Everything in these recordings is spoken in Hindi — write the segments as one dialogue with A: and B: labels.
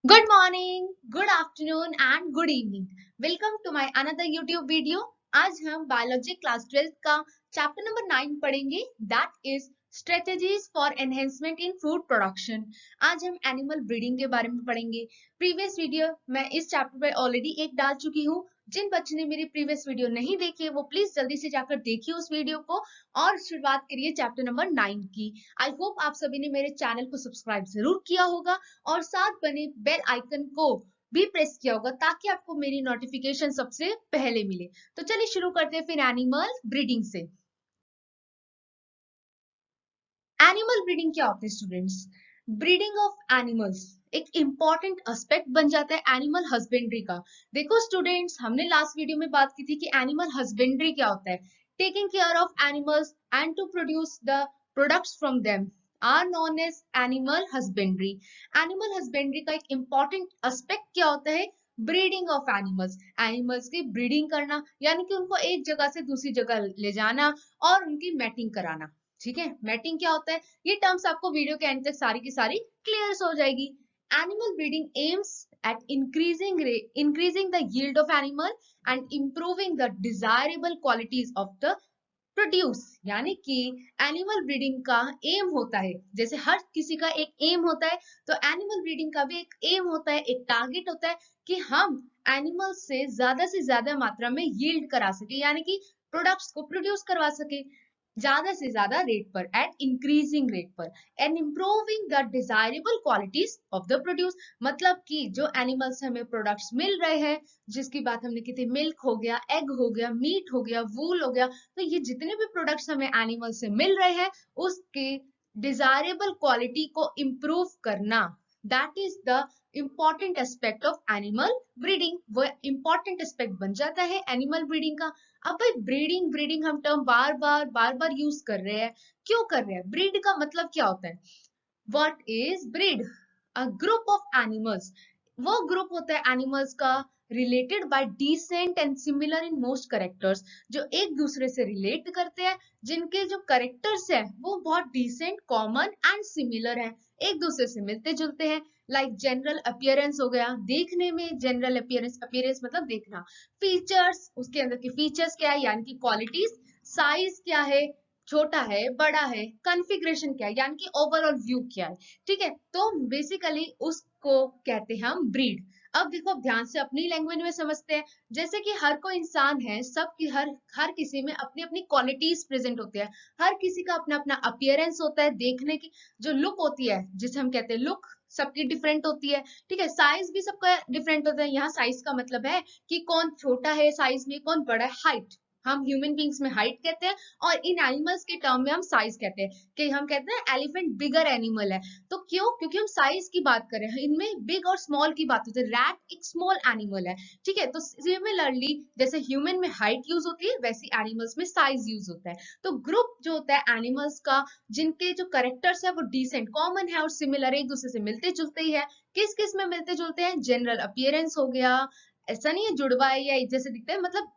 A: Good morning, good afternoon and good evening. Welcome to my another YouTube video. आज हम बायोलॉजी क्लास 12 का चैप्टर नंबर 9 पढ़ेंगे, that is strategies for enhancement in food production. आज हम एनिमल ब्रीडिंग के बारे में पढ़ेंगे। प्रीवियस वीडियो मैं इस चैप्टर पे ऑलरेडी एक डाल चुकी हूँ। जिन बच्चों ने मेरी प्रीवियस वीडियो नहीं देखी है वो प्लीज जल्दी से जाकर देखिए उस वीडियो को और शुरुआत करिए चैप्टर नंबर 9 की। आई होप आप सभी ने मेरे चैनल को सब्सक्राइब जरूर किया होगा और साथ बने बेल आइकन को भी प्रेस किया होगा ताकि आपको मेरी नोटिफिकेशन सबसे पहले मिले। तो चलिए शुरू करते हैं फिर एनिमल ब्रीडिंग से। एनिमल ब्रीडिंग क्या होती है स्टूडेंट्स? ब्रीडिंग ऑफ एनिमल्स एक इंपॉर्टेंट एस्पेक्ट बन जाता है एनिमल हस्बेंड्री का। देखो स्टूडेंट्स, हमने लास्ट वीडियो में बात की थी कि एनिमल हस्बेंड्री क्या होता है। Taking care of animals and to produce the products from them are known as animal husbandry. Animal husbandry का एक इंपॉर्टेंट एस्पेक्ट क्या होता है? Breeding of animals. एनिमल्स की ब्रीडिंग करना यानी कि उनको एक जगह से दूसरी जगह ले जाना और उनकी मैटिंग कराना। ठीक है, मैटिंग क्या होता है ये टर्म्स आपको वीडियो के एंड तक सारी की सारी क्लियर हो जाएगी। Animal breeding aims at increasing the yield of animal and improving the desirable qualities of the produce. यानी कि एनिमल ब्रीडिंग का एम होता है, जैसे हर किसी का एक एम होता है तो एनिमल ब्रीडिंग का भी एक एम होता है, एक टारगेट होता है कि हम एनिमल से ज्यादा मात्रा में यील्ड करा सके, यानी कि प्रोडक्ट्स को प्रोड्यूस करवा सके ज्यादा से ज्यादा रेट पर, एट इंक्रीजिंग रेट पर, and improving the desirable qualities of the produce. मतलब कि जो एनिमल से हमें प्रोडक्ट्स मिल रहे हैं, जिसकी बात हमने की थी, मिल्क हो गया, एग हो गया, मीट हो गया, वूल हो गया, तो ये जितने भी प्रोडक्ट्स हमें एनिमल से मिल रहे हैं उसके डिजायरेबल क्वालिटी को इम्प्रूव करना, that is the important aspect of animal breeding. वो इंपॉर्टेंट एस्पेक्ट बन जाता है एनिमल ब्रीडिंग का। अब भाई ब्रीडिंग ब्रीडिंग हम टर्म बार बार यूज कर रहे हैं, क्यों कर रहे हैं? ब्रीड का मतलब क्या होता है? What is breed? A group of animals, वो ग्रुप होता है एनिमल्स का related by decent and similar in most characters, जो एक दूसरे से रिलेट करते हैं, जिनके जो करेक्टर्स है वो बहुत डिसेंट, कॉमन एंड सिमिलर है, एक दूसरे से मिलते जुलते हैं। लाइक जनरल अपीयरेंस हो गया, देखने में जनरल अपीयरेंस, अपीयरेंस मतलब देखना। फीचर्स, उसके अंदर की फीचर्स क्या है यानी कि क्वालिटीज। साइज क्या है, छोटा है, बड़ा है। कॉन्फ़िगरेशन क्या है यानी कि ओवरऑल व्यू क्या है। ठीक है, तो बेसिकली उसको कहते हैं हम ब्रीड। अब देखो, अब ध्यान से अपनी लैंग्वेज में समझते हैं। जैसे कि हर कोई इंसान है, सब की हर किसी में अपनी अपनी क्वालिटीज प्रेजेंट होती है। हर किसी का अपना अपना अपीयरेंस होता है, देखने की जो लुक होती है जिसे हम कहते हैं लुक, सबकी डिफरेंट होती है। ठीक है, साइज भी सबका डिफरेंट होता है। यहाँ साइज का मतलब है कि कौन छोटा है साइज में, कौन बड़ा है। हाइट, हम ह्यूमन बींग्स में हाइट कहते हैं और इन एनिमल्स के टर्म में हम साइज कहते हैं। कि हम कहते हैं एलिफेंट बिगर एनिमल है, तो क्यों? क्योंकि हम साइज की बात कर रहे हैं, इनमें बिग और स्मॉल की बात होती है। रैट एक स्मॉल एनिमल है। ठीक है, तो सिमिलरली जैसे ह्यूमन में हाइट यूज होती है वैसे एनिमल्स में साइज यूज होता है। तो ग्रुप जो होता है एनिमल्स का, जिनके जो करेक्टर्स है वो डिसेंट, कॉमन है और सिमिलर, एक दूसरे से मिलते जुलते ही है। किस किस में मिलते जुलते हैं? जनरल अपीयरेंस हो गया, ऐसा नहीं है जुड़वा है या एक जैसे दिखते हैं, मतलब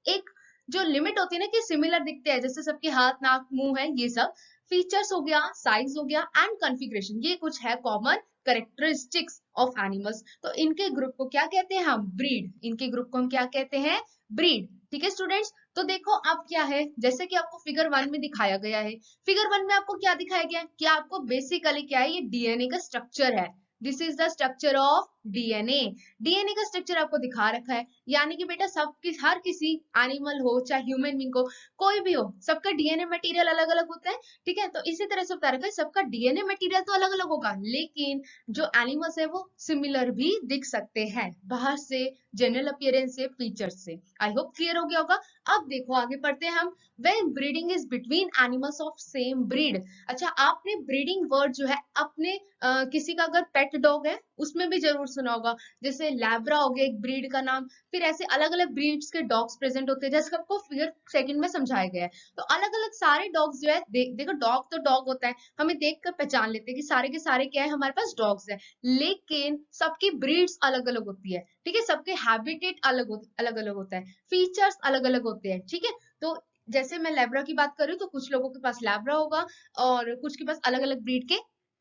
A: एक जो लिमिट होती है ना कि सिमिलर दिखते हैं, जैसे सबके हाथ नाक मुंह है, ये सब फीचर्स हो गया, साइज हो गया एंड कॉन्फ़िगरेशन, ये कुछ है कॉमन करेक्टरिस्टिक्स ऑफ एनिमल्स। तो इनके ग्रुप को क्या कहते हैं हम? ब्रीड। इनके ग्रुप को हम क्या कहते हैं? ब्रीड। ठीक है स्टूडेंट्स, तो देखो अब क्या है, जैसे कि आपको फिगर 1 में दिखाया गया है। फिगर 1 में आपको क्या दिखाया गया है कि आपको बेसिकली क्या है, ये डीएनए का स्ट्रक्चर है। This is the structure of DNA. DNA का स्ट्रक्चर आपको दिखा रखा है, यानी कि बेटा सब की हर किसी एनिमल हो चाहे ह्यूमन बीइंग हो, कोई भी हो, सबका डीएनए मटेरियल अलग अलग होता है। ठीक है, तो इसी तरह से बता रखा है सबका डीएनए मटेरियल तो अलग अलग होगा, लेकिन जो एनिमल्स है वो सिमिलर भी दिख सकते हैं बाहर से, जनरल अपीयरेंस से, फीचर्स से। आई होप क्लियर हो गया होगा। अब देखो आगे पढ़ते हैं हम। When breeding is between animals of same breed. अच्छा, आपने ब्रीडिंग वर्ड जो है अपने किसी का अगर पेट डॉग है उसमें भी जरूर सुना होगा, जैसे लैब्रा हो गया एक ब्रीड का नाम। फिर ऐसे अलग अलग ब्रीड्स के डॉग्स प्रेजेंट होते हैं, जैसे आपको फिगर सेकंड में समझाया गया है। तो अलग अलग सारे डॉग्स जो है, देखो डॉग तो डॉग होता है, हमें देख कर पहचान लेते हैं कि सारे के सारे क्या है, हमारे पास डॉग्स है। लेकिन सबकी ब्रीड्स अलग अलग होती है। ठीक है, सबके हैबिटेट अलग अलग होता है, फीचर्स अलग अलग होते हैं। ठीक है, तो जैसे मैं लैब्रा की बात कर रही हूँ तो कुछ लोगों के पास लैब्रा होगा और कुछ के पास अलग अलग ब्रीड के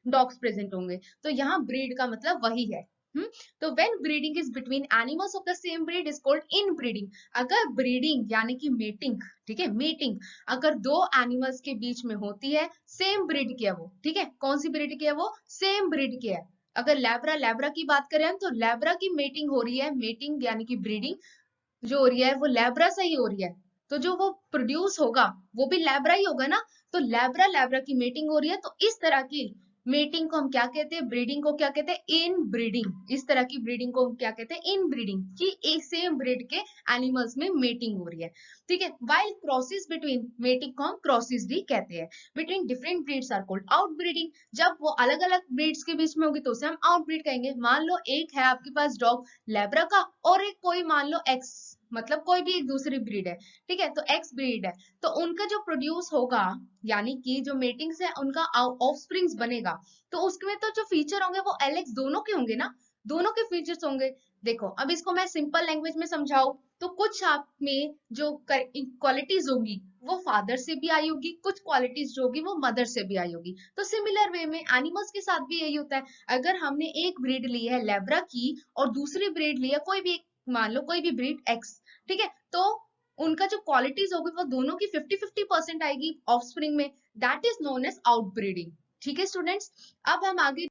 A: डॉग्स प्रेजेंट होंगे। तो यहाँ ब्रीड का मतलब वही है। तो when breeding is between animals of the same breed is called inbreeding. अगर ब्रीडिंग यानी कि मेटिंग, ठीक है, मेटिंग अगर दो एनिमल्स के बीच में होती है, सेम ब्रीड की है वो, ठीक है, कौन सी ब्रीड की है वो, सेम ब्रीड की है। अगर लैब्रा लैब्रा की बात करें हम, तो लैब्रा की मेटिंग हो रही है, मेटिंग यानी कि ब्रीडिंग जो हो रही है वो लैब्रा से ही हो रही है, तो जो वो प्रोड्यूस होगा वो भी लैब्रा ही होगा ना। तो लैब्रा लैब्रा की मेटिंग हो रही है, तो इस तरह की मेटिंग को हम क्या कहते हैं, ब्रीडिंग को क्या कहते हैं, इन ब्रीडिंग। इस तरह की ब्रीडिंग को हम क्या कहते हैं, इन ब्रीडिंग, कि एक सेम ब्रीड के एनिमल्स में मेटिंग हो रही है, ठीक है। वाइल क्रॉसेस बिटवीन, मेटिंग को हम क्रॉसेस भी कहते हैं, between different breeds are called outbreeding. जब वो अलग अलग ब्रीड्स के बीच में होगी तो उसे हम आउटब्रीड कहेंगे। मान लो एक है आपके पास डॉग लैब्रा का, और एक कोई मान लो एक्स, मतलब कोई भी एक दूसरी ब्रीड है, ठीक है, तो एक्स ब्रीड है, तो उनका जो प्रोड्यूस होगा यानी कि जो मेटिंग से उनका ऑफस्प्रिंग्स बनेगा, तो उसमें तो जो फीचर होंगे वो एलेक्स दोनों के होंगे ना, दोनों के फीचर्स होंगे। देखो अब इसको मैं सिंपल लैंग्वेज में समझाऊं, तो कुछ आप में जो क्वालिटीज होगी वो फादर से भी आई होगी, कुछ क्वालिटीज जो होगी वो मदर से भी आई होगी। तो सिमिलर वे में एनिमल्स के साथ भी यही होता है। अगर हमने एक ब्रीड ली है लेब्रा की और दूसरी ब्रीड ली है कोई भी मान लो कोई भी ब्रीड एक्स, ठीक है, तो उनका जो क्वालिटीज होगी वो दोनों की 50-50% आएगी ऑफस्प्रिंग में, that is known as outbreeding. ठीक है स्टूडेंट्स, अब हम आगे,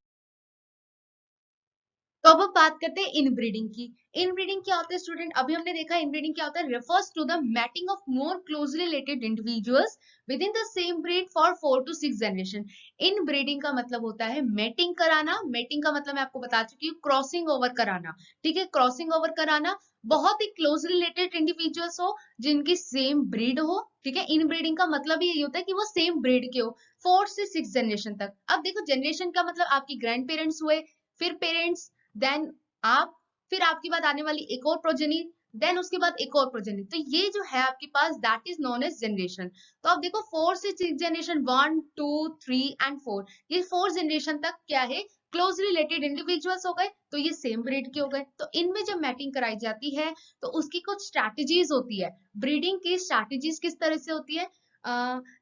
A: तो अब हम बात करते हैं इनब्रीडिंग की। इनब्रीडिंग क्या होता है स्टूडेंट, अभी हमने देखा इनब्रीडिंग क्या होता है, refers to the mating of more closely related individuals within the same breed for 4 to 6 generation. Inbreeding का मतलब होता है मैटिंग कराना, मैटिंग का मतलब मैं आपको बता चुकी हूँ, क्रॉसिंग ओवर कराना, ठीक है, क्रॉसिंग ओवर कराना, बहुत ही क्लोज रिलेटेड इंडिविजुअल्स हो जिनकी सेम ब्रीड हो, ठीक है। इनब्रीडिंग का मतलब ही यही होता है कि वो सेम ब्रीड के हो 4 से 6 जनरेशन तक। अब देखो जनरेशन का मतलब आपकी ग्रैंड पेरेंट्स हुए, फिर पेरेंट्स, देन आप, फिर आपके बाद आने वाली एक और प्रोजेनी, देन उसके बाद एक और प्रोजेनी, तो ये जो है आपके पास that is known as generation. तो आप देखो 4 से 6 जनरेशन, 1 2 3 एंड 4, ये 4 जनरेशन तक क्या है, क्लोज रिलेटेड इंडिविजुअल्स हो गए, तो ये सेम ब्रीड के हो गए। तो इनमें जब मैटिंग कराई जाती है तो उसकी कुछ स्ट्रैटेजीज होती है, ब्रीडिंग की स्ट्रैटेजीज किस तरह से होती है,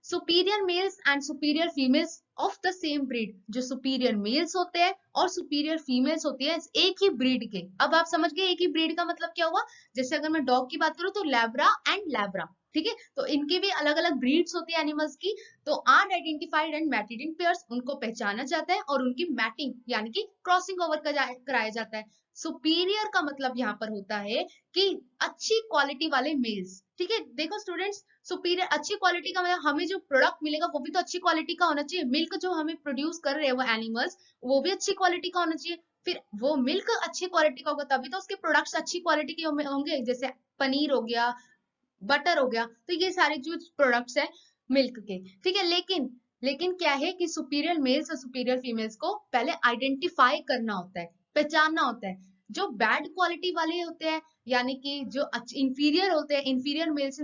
A: superior mails and superior females of the same breed, जो सुपीरियर मेल्स होते हैं और सुपीरियर फीमेल्स होती है एक ही ब्रीड के। अब आप समझ गए एक ही ब्रीड का मतलब क्या हुआ, जैसे अगर मैं डॉग की बात करूं तो लैब्रा एंड लैब्रा, ठीक है, तो इनकी भी अलग अलग ब्रीड्स होती है एनिमल्स की, तो are identified and mated in pairs, उनको पहचाना जाता है और उनकी मैटिंग यानी कि क्रॉसिंग ओवर कराया जाता है। सुपीरियर का मतलब यहाँ पर होता है कि अच्छी क्वालिटी वाले मेल्स, ठीक है। देखो स्टूडेंट्स, सुपीरियर अच्छी क्वालिटी का मतलब हमें जो प्रोडक्ट मिलेगा वो भी तो अच्छी क्वालिटी का होना चाहिए, मिल्क जो हमें प्रोड्यूस कर रहे हैं वो एनिमल्स, वो भी अच्छी क्वालिटी का होना चाहिए। फिर वो मिल्क अच्छी क्वालिटी का होगा तभी तो उसके प्रोडक्ट्स अच्छी क्वालिटी के होंगे, जैसे पनीर हो गया, बटर हो गया, तो ये सारे जो प्रोडक्ट्स हैं मिल्क के, ठीक है। लेकिन लेकिन क्या है कि सुपीरियर मेल्स और सुपीरियर फीमेल्स को पहले आइडेंटिफाई करना होता है, पहचानना होता है। जो बैड क्वालिटी वाले होते हैं यानी कि जो इंफीरियर होते हैं, इंफीरियर मेल्स,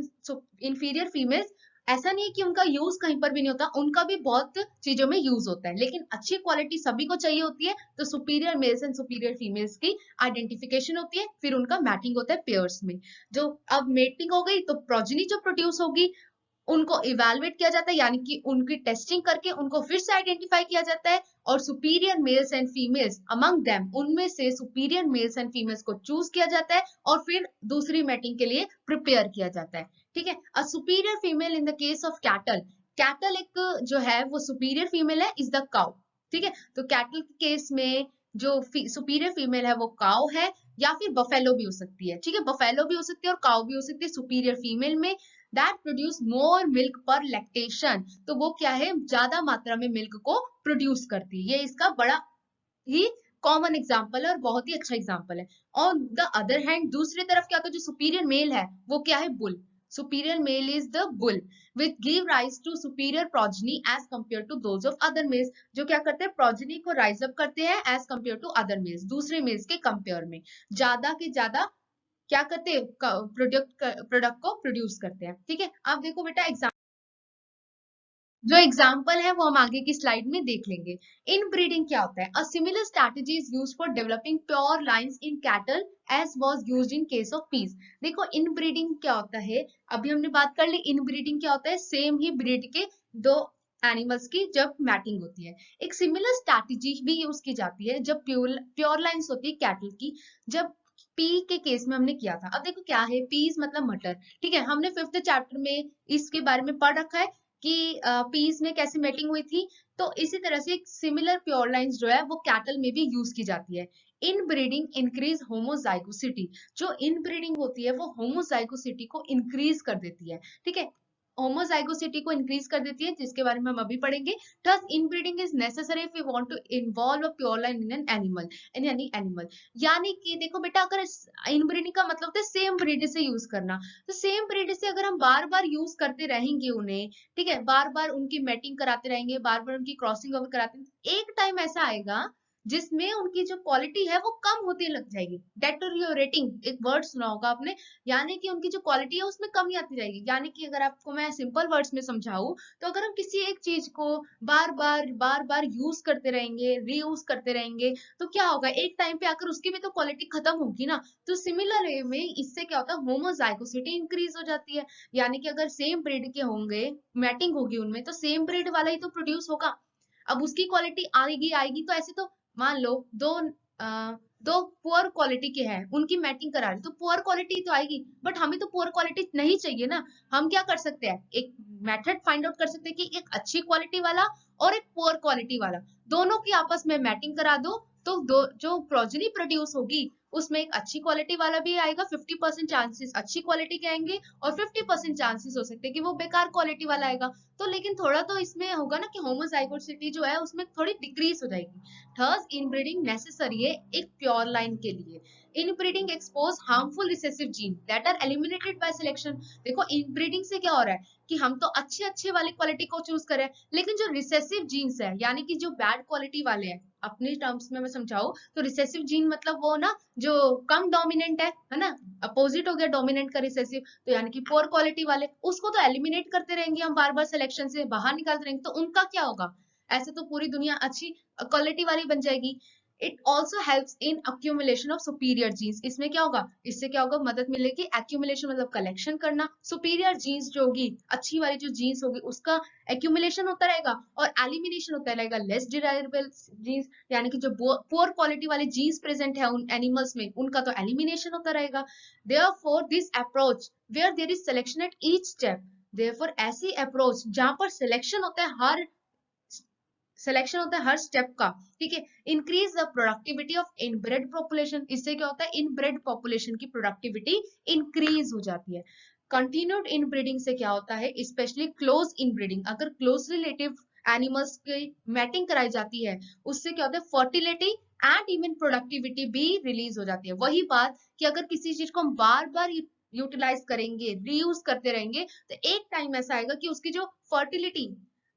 A: इंफीरियर फीमेल्स, ऐसा नहीं है कि उनका यूज कहीं पर भी नहीं होता, उनका भी बहुत चीजों में यूज होता है, लेकिन अच्छी क्वालिटी सभी को चाहिए होती है। तो superior mails and superior females की आइडेंटिफिकेशन होती है, फिर उनका मैटिंग होता है पेयर्स में। जो अब मेटिंग हो गई तो प्रोजेनी जो प्रोड्यूस होगी उनको इवेलुएट किया जाता है, यानी कि उनकी टेस्टिंग करके उनको फिर से आइडेंटिफाई किया जाता है, और superior mails and females among them, उनमें से सुपीरियर मेल्स एंड फीमेल्स को चूज किया जाता है और फिर दूसरी मैटिंग के लिए प्रिपेयर किया जाता है, ठीक है। A superior female in the case of cattle, cattle एक जो है वो सुपीरियर फीमेल है, इज द काउ, ठीक है। तो कैटल के केस में जो सुपीरियर फीमेल है वो काउ है, या फिर बफेलो भी हो सकती है, ठीक है, बफेलो भी हो सकती है और काउ भी हो सकती है सुपीरियर फीमेल में, दैट प्रोड्यूस मोर मिल्क पर लैक्टेशन, तो वो क्या है ज्यादा मात्रा में मिल्क को प्रोड्यूस करती है। ये इसका बड़ा ही कॉमन एग्जाम्पल है और बहुत ही अच्छा एग्जाम्पल है। ऑन द अदर हैंड दूसरी तरफ क्या होता है, जो सुपीरियर मेल है वो क्या है, bull, superior male is the bull which give rise to superior progeny as compare to those of other males, जो क्या करते हैं प्रोजनी को राइज अप करते हैं as compare to other males, दूसरे मेल्स के कंपेयर में ज्यादा के ज्यादा क्या करते हैं, प्रोडक्ट को प्रोड्यूस करते हैं, ठीक है। अब देखो बेटा जो एग्जाम्पल है वो हम आगे की स्लाइड में देख लेंगे। इन ब्रीडिंग क्या होता है, a similar strategy is used for developing pure lines in cattle as was used in case of peas. देखो इन ब्रीडिंग क्या होता है, अभी हमने बात कर ली इन ब्रीडिंग क्या होता है, सेम ही ब्रीड के दो एनिमल्स की जब मैटिंग होती है। एक सिमिलर स्ट्रैटेजी भी यूज की जाती है जब प्योर लाइन्स होती है कैटल की, जब पी के केस में हमने किया था। अब देखो क्या है, पीस मतलब मटर, ठीक है, हमने 5th चैप्टर में इसके बारे में पढ़ रखा है कि पीस में कैसे मैटिंग हुई थी। तो इसी तरह से एक सिमिलर प्योर लाइन्स जो है वो कैटल में भी यूज की जाती है। इन ब्रीडिंग इंक्रीज होमोजाइगोसिटी, जो इन ब्रीडिंग होती है वो होमोजाइगोसिटी को इंक्रीज कर देती है, ठीक है, होमोजाइगोसिटी को इंक्रीज कर देती है, जिसके बारे में हम अभी पढ़ेंगे। Thus inbreeding is necessary if you want to involve a pure line in an animal, in any animal. यानी कि देखो बेटा, अगर इनब्रीडिंग का मतलब होता है सेम ब्रीड से यूज करना, तो सेम ब्रीड से अगर हम बार बार यूज करते रहेंगे उन्हें, ठीक है, बार बार उनकी मैटिंग कराते रहेंगे, बार बार उनकी क्रॉसिंग ओवर कराते रहेंगे, एक टाइम ऐसा आएगा जिसमें उनकी जो क्वालिटी है वो कम होती लग जाएगी। डेटोरियोरेटिंग एक वर्ड सुना होगा आपने, यानी कि उनकी जो क्वालिटी है उसमें कमी आती जाएगी। यानी कि अगर आपको मैं सिंपल वर्ड्स में समझाऊं, तो अगर हम किसी एक चीज को बार बार यूज करते रहेंगे, रीयूज करते रहेंगे, तो क्या होगा, एक टाइम पे आकर उसकी भी तो क्वालिटी खत्म होगी ना। तो सिमिलर वे में इससे क्या होता है, होमोजाइगोसिटी इंक्रीज हो जाती है। यानी कि अगर सेम ब्रीड के होंगे, मैटिंग होगी उनमें, तो सेम ब्रीड वाला ही तो प्रोड्यूस होगा। अब उसकी क्वालिटी आएगी आएगी तो ऐसे तो मान लो दो पुअर क्वालिटी के हैं, उनकी मैटिंग करा रही, तो पुअर क्वालिटी तो आएगी, बट हमें तो पुअर क्वालिटी नहीं चाहिए ना। हम क्या कर सकते हैं, एक मेथड फाइंड आउट कर सकते हैं कि एक अच्छी क्वालिटी वाला और एक पुअर क्वालिटी वाला, दोनों की आपस में मैटिंग करा दो, तो दो जो प्रोजेनी प्रोड्यूस होगी उसमें एक अच्छी क्वालिटी वाला भी आएगा, 50% चांसेस अच्छी क्वालिटी के आएंगे और 50% चांसेस हो सकते हैं कि वो बेकार क्वालिटी वाला आएगा। तो लेकिन थोड़ा तो इसमें होगा ना कि होमोजाइगोसिटी जो है उसमें थोड़ी डिक्रीज हो जाएगी। थर्स इनब्रीडिंग नेसेसरी है एक प्योर लाइन के लिए। Inbreeding expose harmful recessive gene that are eliminated by selection. देखो इनब्रीडिंग से क्या हो रहा है कि हम तो अच्छे अच्छे वाली क्वालिटी को चूज करें, लेकिन जो रिसेसिव जीन्स है, यानी कि जो बैड क्वालिटी वाले हैं, अपने टर्म्स में मैं समझाऊं तो रिसेसिव जीन मतलब वो ना जो कम डोमिनेंट है ना, अपोजिट हो गया डोमिनेंट का रिसेसिव, तो यानी कि पोर क्वालिटी वाले, उसको तो एलिमिनेट करते रहेंगे हम, बार बार सिलेक्शन से बाहर निकालते रहेंगे, तो उनका क्या होगा, ऐसे तो पूरी दुनिया अच्छी क्वालिटी वाली बन जाएगी। It also helps in accumulation of superior genes. इसमें क्या होगा, इससे क्या होगा, मदद मिलेगी। एक्यूमुलेशन मतलब कलेक्शन करना, सुपीरियर जीन्स जो होगी, अच्छी वाली जो जीन्स होगी उसका एक्यूमुलेशन होता रहेगा, और एलिमिनेशन होता रहेगा लेस डिजायरेबल जीन्स, यानी कि जो पुअर क्वालिटी वाले जीन्स प्रेजेंट है उन एनिमल्स में, उनका तो एलिमिनेशन होता रहेगा। Therefore this approach where there is selection at each step, therefore ऐसी अप्रोच जहां पर सिलेक्शन होता है, हर सिलेक्शन होता है हर स्टेप का, ठीक है, increase the productivity of inbred population. इससे क्या होता है, इनब्रेड पॉपुलेशन की प्रोडक्टिविटी इंक्रीज हो जाती है। कंटिन्यूड इनब्रीडिंग से क्या होता है, स्पेशली क्लोज इनब्रीडिंग, अगर क्लोज रिलेटिव एनिमल्स की मैटिंग कराई जाती है, उससे क्या होता है, फर्टिलिटी एंड इवन प्रोडक्टिविटी भी रिलीज हो जाती है। वही बात कि अगर किसी चीज को हम बार बार यूटिलाइज करेंगे, रीयूज करते रहेंगे, तो एक टाइम ऐसा आएगा कि उसकी जो फर्टिलिटी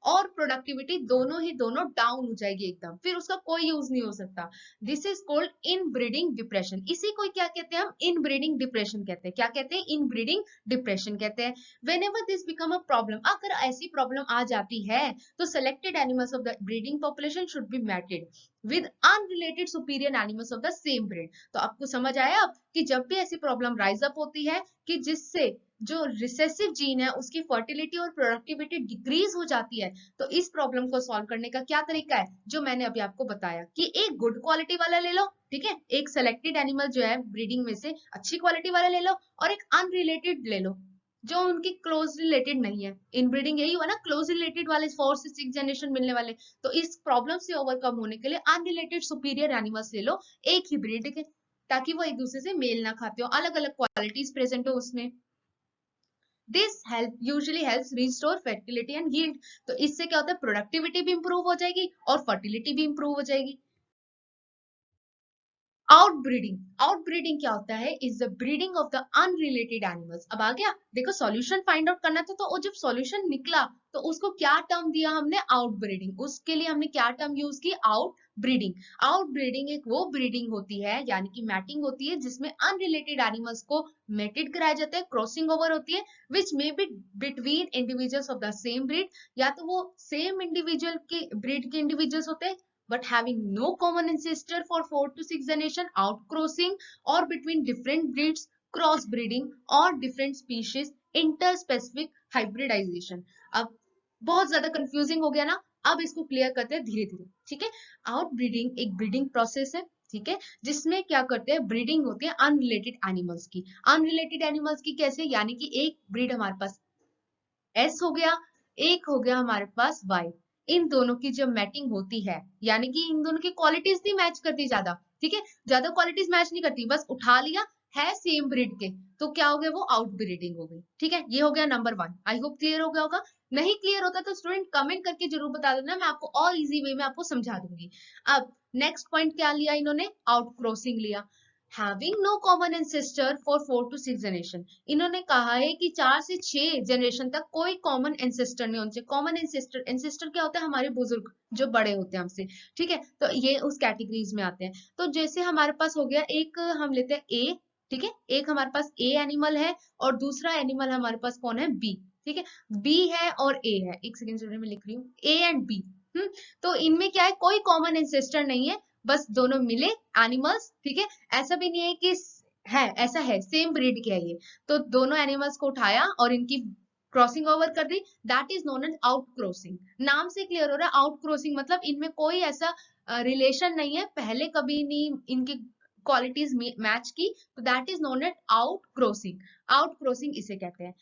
A: और प्रोडक्टिविटी दोनों डाउन हो जाएगी एकदम, फिर उसका कोई यूज नहीं हो सकता। This is called in breeding depression. इसी को क्या कहते हैं हम, इन ब्रीडिंग डिप्रेशन कहते हैं। क्या कहते हैं, इन ब्रीडिंग डिप्रेशन कहते हैं। When ever this become a problem, अगर ऐसी प्रॉब्लम आ जाती है, तो selected animals of the breeding population should be matted with unrelated superior animals of the same breed. तो आपको समझ आया अब कि जब भी ऐसी प्रॉब्लम राइज अप होती है कि जिससे जो रिसेसिव जीन है उसकी फर्टिलिटी और प्रोडक्टिविटी डिक्रीज हो जाती है, तो इस प्रॉब्लम को सॉल्व करने का क्या तरीका है, जो मैंने अभी आपको बताया कि एक गुड क्वालिटी वाला ले लो, ठीक है, एक सेलेक्टेड एनिमल जो है ब्रीडिंग में से अच्छी क्वालिटी वाला ले लो, और एक अनरिलेटेड ले लो जो उनकी क्लोज रिलेटेड नहीं है। इनब्रीडिंग यही हुआ ना, क्लोज रिलेटेड वाले 4 से 6 जनरेशन मिलने वाले। तो इस प्रॉब्लम से ओवरकम होने के लिए अनरिलेटेड सुपीरियर एनिमल्स ले लो, एक ही ब्रीड के, ताकि वो एक दूसरे से मेल ना खाते हो, अलग अलग क्वालिटीज प्रेजेंट हो उसमें। This help usually helps restore fertility and yield. तो इससे क्या होता है, प्रोडक्टिविटी भी इंप्रूव हो जाएगी और फर्टिलिटी भी इंप्रूव हो जाएगी। आउटब्रीडिंग, आउटब्रीडिंग क्या होता है, is the breeding of the unrelated animals. अब आ गया, देखो सॉल्यूशन फाइंड आउट करना था, तो जब सॉल्यूशन निकला तो उसको क्या टर्म दिया हमने, आउटब्रीडिंग। उसके लिए हमने क्या टर्म यूज की, आउटब्रीडिंग। आउटब्रीडिंग एक वो ब्रीडिंग होती है, यानी कि मैटिंग होती है, जिसमें अनरिलेटेड एनिमल्स को मेटेड कराया जाता है, क्रॉसिंग ओवर होती है, which may be between individuals of the same breed, या तो वो सेम इंडिविजुअल के ब्रीड के इंडिविजुअल्स होते हैं but having no common ancestor for 4 to 6 generation, outcrossing, or between different breeds, crossbreeding, or different species, interspecific hybridization. अब बहुत ज्यादा कंफ्यूजिंग हो गया ना, अब इसको क्लियर करते हैं धीरे धीरे, ठीक है। आउट ब्रीडिंग एक ब्रीडिंग प्रोसेस है, ठीक है, जिसमें क्या करते हैं, ब्रीडिंग होती है अनरिलेटेड एनिमल्स की। अनरिलेटेड एनिमल्स की कैसे, यानी कि एक ब्रीड हमारे पास एस हो गया, एक हो गया हमारे पास वाई, इन दोनों की जब मैटिंग होती है, यानी कि इन दोनों की क्वालिटीज नहीं मैच करती ज्यादा, ठीक है, ज्यादा क्वालिटीज मैच नहीं करती, बस उठा लिया है सेम ब्रीड के, तो क्या हो गया, वो आउट ब्रीडिंग हो गई, ठीक है। ये हो गया नंबर 1। आई होप क्लियर हो गया होगा। नहीं क्लियर होता तो स्टूडेंट कमेंट करके जरूर बता देना, मैं आपको और इजी वे में आपको समझा दूंगी। अब नेक्स्ट पॉइंट क्या लिया इन्होंने, आउट क्रॉसिंग लिया। Having no common ancestor for 4 to 6 generation, इन्होंने कहा है कि 4 से 6 जनरेशन तक कोई कॉमन एंसेस्टर नहीं होना चाहिए। कॉमन एंसेस्टर, एंसेस्टर क्या होता है, हमारे बुजुर्ग जो बड़े होते हैं हमसे, ठीक है, तो ये उस कैटेगरीज में आते हैं। तो जैसे हमारे पास हो गया, एक हम लेते हैं ए, ठीक है, एक हमारे पास ए एनिमल है और दूसरा एनिमल हमारे पास कौन है, बी, ठीक है, बी है और ए है, एक सेकेंड स्टूडेंट में लिख रही हूँ, ए एंड बी। तो इनमें क्या है, कोई कॉमन एंसेस्टर नहीं है, बस दोनों मिले एनिमल्स, ठीक है। ऐसा भी नहीं है कि है, ऐसा है सेम ब्रीड के है ये, तो दोनों एनिमल्स को उठाया और इनकी क्रॉसिंग ओवर कर दी, that is known as out crossing. नाम से क्लियर हो रहा है, आउट क्रॉसिंग मतलब इनमें कोई ऐसा रिलेशन नहीं है, पहले कभी नहीं इनकी क्वालिटीज मैच की, तो that is known as out crossing. Outcrossing इसे कहते हैं।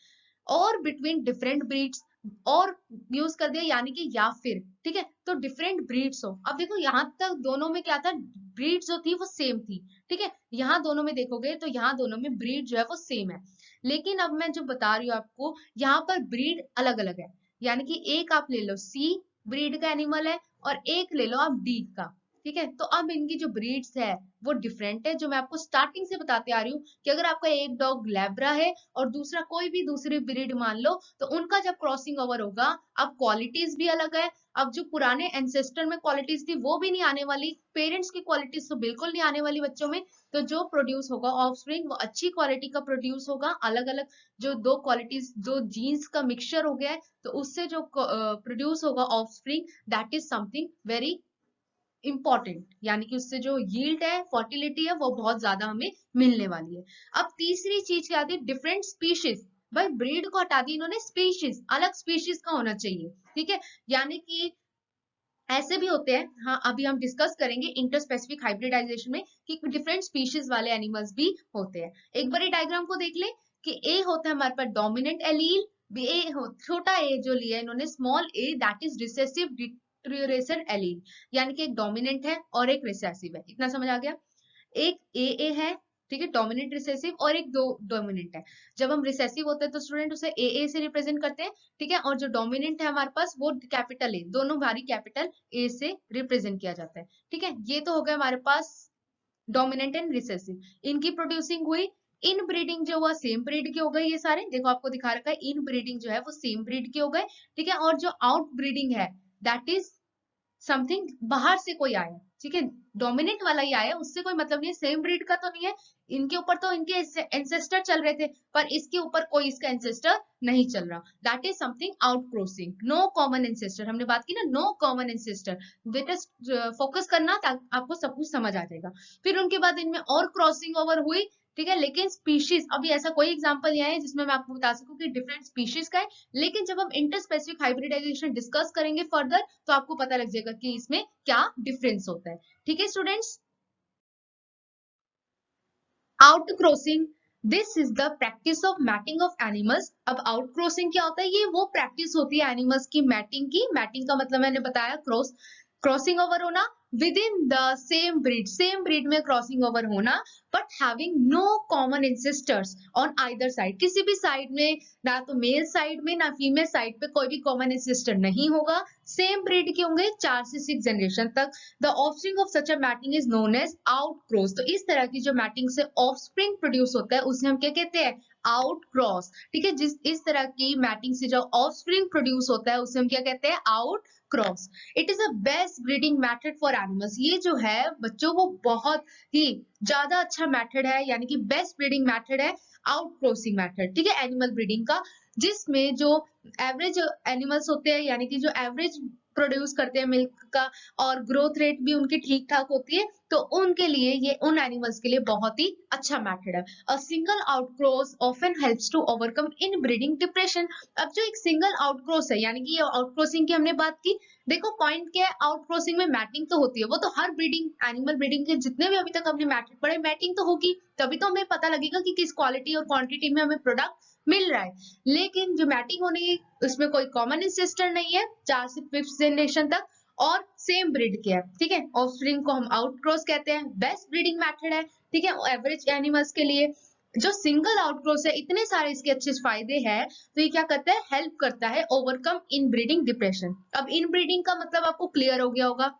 A: और बिटवीन डिफरेंट ब्रीड्स, और यूज कर दिया यानी कि या फिर, ठीक है, तो डिफरेंट ब्रीड्स हो। अब देखो यहां तक दोनों में क्या था, ब्रीड जो थी वो सेम थी, ठीक है, यहाँ दोनों में देखोगे तो यहाँ दोनों में ब्रीड जो है वो सेम है, लेकिन अब मैं जो बता रही हूँ आपको, यहाँ पर ब्रीड अलग अलग है। यानी कि एक आप ले लो सी ब्रीड का एनिमल है और एक ले लो आप डी का, ठीक है। तो अब इनकी जो ब्रीड्स है वो डिफरेंट है, जो मैं आपको स्टार्टिंग से बताते आ रही हूँ कि अगर आपका एक डॉग लैब्रा है और दूसरा कोई भी दूसरी ब्रीड मान लो, तो उनका जब क्रॉसिंग ओवर होगा, अब क्वालिटीज भी अलग है। अब जो पुराने एंसेस्टर में क्वालिटीज थी वो भी नहीं आने वाली, पेरेंट्स की क्वालिटीज तो बिल्कुल नहीं आने वाली बच्चों में, तो जो प्रोड्यूस होगा ऑफस्प्रिंग वो अच्छी क्वालिटी का प्रोड्यूस होगा। अलग अलग जो दो क्वालिटीज, दो जीन्स का मिक्सचर हो गया है, तो उससे जो प्रोड्यूस होगा offspring, that is something very important, यानी कि उससे जो यील्ड है, फर्टिलिटी है, वो बहुत ज्यादा हमें मिलने वाली है। अब तीसरी चीज क्या आती है, डिफरेंट स्पीशीज। भाई ब्रीड को हटा दी इन्होंने, स्पीशीज, अलग स्पीशीज का होना चाहिए, ठीक है। यानी कि ऐसे भी होते हैं, हाँ अभी हम डिस्कस करेंगे इंटरस्पेसिफिक हाइब्रिडाइजेशन में कि डिफरेंट स्पीशीज वाले एनिमल्स भी होते हैं। एक बार डायग्राम को देख ले कि ए होता है हमारे पास डोमिनेंट एलील, बी ए हो, छोटा ए जो लिया है इन्होंने small A, that is recessive deterioration allele, यानी कि एक डोमिनेंट है और एक रिसेसिव है, इतना समझ आ गया। एक ए है, ठीक है, डोमिनेंट रिसेसिव, और एक दो डोमिनेंट है। जब हम रिसेसिव होते हैं तो स्टूडेंट उसे ए से रिप्रेजेंट करते हैं, ठीक है, और जो डोमिनेंट है हमारे पास वो कैपिटल ए, दोनों भारी कैपिटल ए से रिप्रेजेंट किया जाता है, ठीक है। ये तो हो गया हमारे पास डोमिनेंट एंड रिसेसिव। इनकी प्रोड्यूसिंग हुई, इन ब्रीडिंग जो हुआ सेम ब्रीड के हो गए, ये सारे देखो आपको दिखा रखा है, इन ब्रीडिंग जो है वो सेम ब्रीड के हो गए, ठीक है। और जो आउट ब्रीडिंग है दैट इज समथिंग बाहर से कोई आया, ठीक है, डोमिनेंट वाला ही आया, उससे कोई मतलब नहीं है, सेम ब्रीड का तो नहीं है। इनके ऊपर तो इनके एंसेस्टर चल रहे थे, पर इसके ऊपर कोई इसका एंसेस्टर नहीं चल रहा, that is something outcrossing. No common ancestor, हमने बात की ना, नो कॉमन एंसेस्टर, बेटा फोकस करना ताकि आपको सब कुछ समझ आ जाएगा। फिर उनके बाद इनमें और क्रॉसिंग ओवर हुई, ठीक है, लेकिन स्पीशीज अभी ऐसा कोई एग्जांपल नहीं है जिसमें मैं आपको बता सकूं कि डिफरेंट स्पीशीज का है, लेकिन जब हम इंटरस्पेसिफिक हाइब्रिडाइजेशन डिस्कस करेंगे फर्दर तो आपको पता लग जाएगा कि इसमें क्या डिफरेंस होता है, ठीक है students. Outcrossing, this is the practice of mating of animals. अब आउट क्रॉसिंग क्या होता है, ये वो प्रैक्टिस होती है एनिमल्स की मैटिंग की। मैटिंग का मतलब मैंने बताया क्रॉसिंग ओवर होना within the same breed में क्रॉसिंग ओवर होना, but having no common ancestors on either side, किसी भी साइड में, ना तो मेल साइड में ना फीमेल साइड पे कोई भी कॉमन एंसेस्टर नहीं होगा, सेम ब्रीड के होंगे 4 से 6 जनरेशन तक। The offspring of such a mating is known as outcross. तो इस तरह की जो मैटिंग से ऑफस्प्रिंग प्रोड्यूस होता है उसे हम क्या कहते हैं, आउट क्रॉस, ठीक है। जिस इस तरह की मैटिंग से जो ऑफस्प्रिंग प्रोड्यूस होता है उसे हम क्या कहते हैं, out cross. It is a best breeding method for animals, ये जो है बच्चों वो बहुत ही ज्यादा अच्छा मेथड है, यानी कि बेस्ट ब्रीडिंग मेथड है आउट क्रॉसिंग मेथड, ठीक है, एनिमल ब्रीडिंग का, जिसमें जो एवरेज एनिमल्स होते हैं, यानी कि जो एवरेज प्रोड्यूस करते हैं मिल्क का, और ग्रोथ रेट भी उनकी ठीक ठाक होती है, तो उनके लिए ये उन एनिमल्स के लिए बहुत ही अच्छा मेथड है। A single outcross often helps to overcome inbreeding depression. अब जो एक सिंगल आउटक्रॉस है, यानी कि ये आउटक्रॉसिंग की हमने बात की, देखो पॉइंट क्या है, आउटक्रॉसिंग में मैटिंग तो होती है, वो तो हर ब्रीडिंग एनिमल ब्रीडिंग के जितने भी अभी तक हमने मैटर पढ़े, मैटिंग तो होगी, तभी तो हमें पता लगेगा कि किस क्वालिटी और क्वांटिटी में हमें प्रोडक्ट मिल रहा है। लेकिन जो मैटिंग होने की उसमें कोई कॉमन इंसेस्टर नहीं है 4 से 5th जनरेशन तक, और सेम ब्रीड के है, ठीक है। ऑफस्प्रिंग को हम आउटक्रॉस कहते हैं, बेस्ट ब्रीडिंग मेथड है, ठीक है, एवरेज एनिमल्स के लिए। जो सिंगल आउटक्रॉस है, इतने सारे इसके अच्छे फायदे हैं, तो ये क्या करता है, हेल्प करता है ओवरकम इन ब्रीडिंग डिप्रेशन। अब इन ब्रीडिंग का मतलब आपको क्लियर हो गया होगा।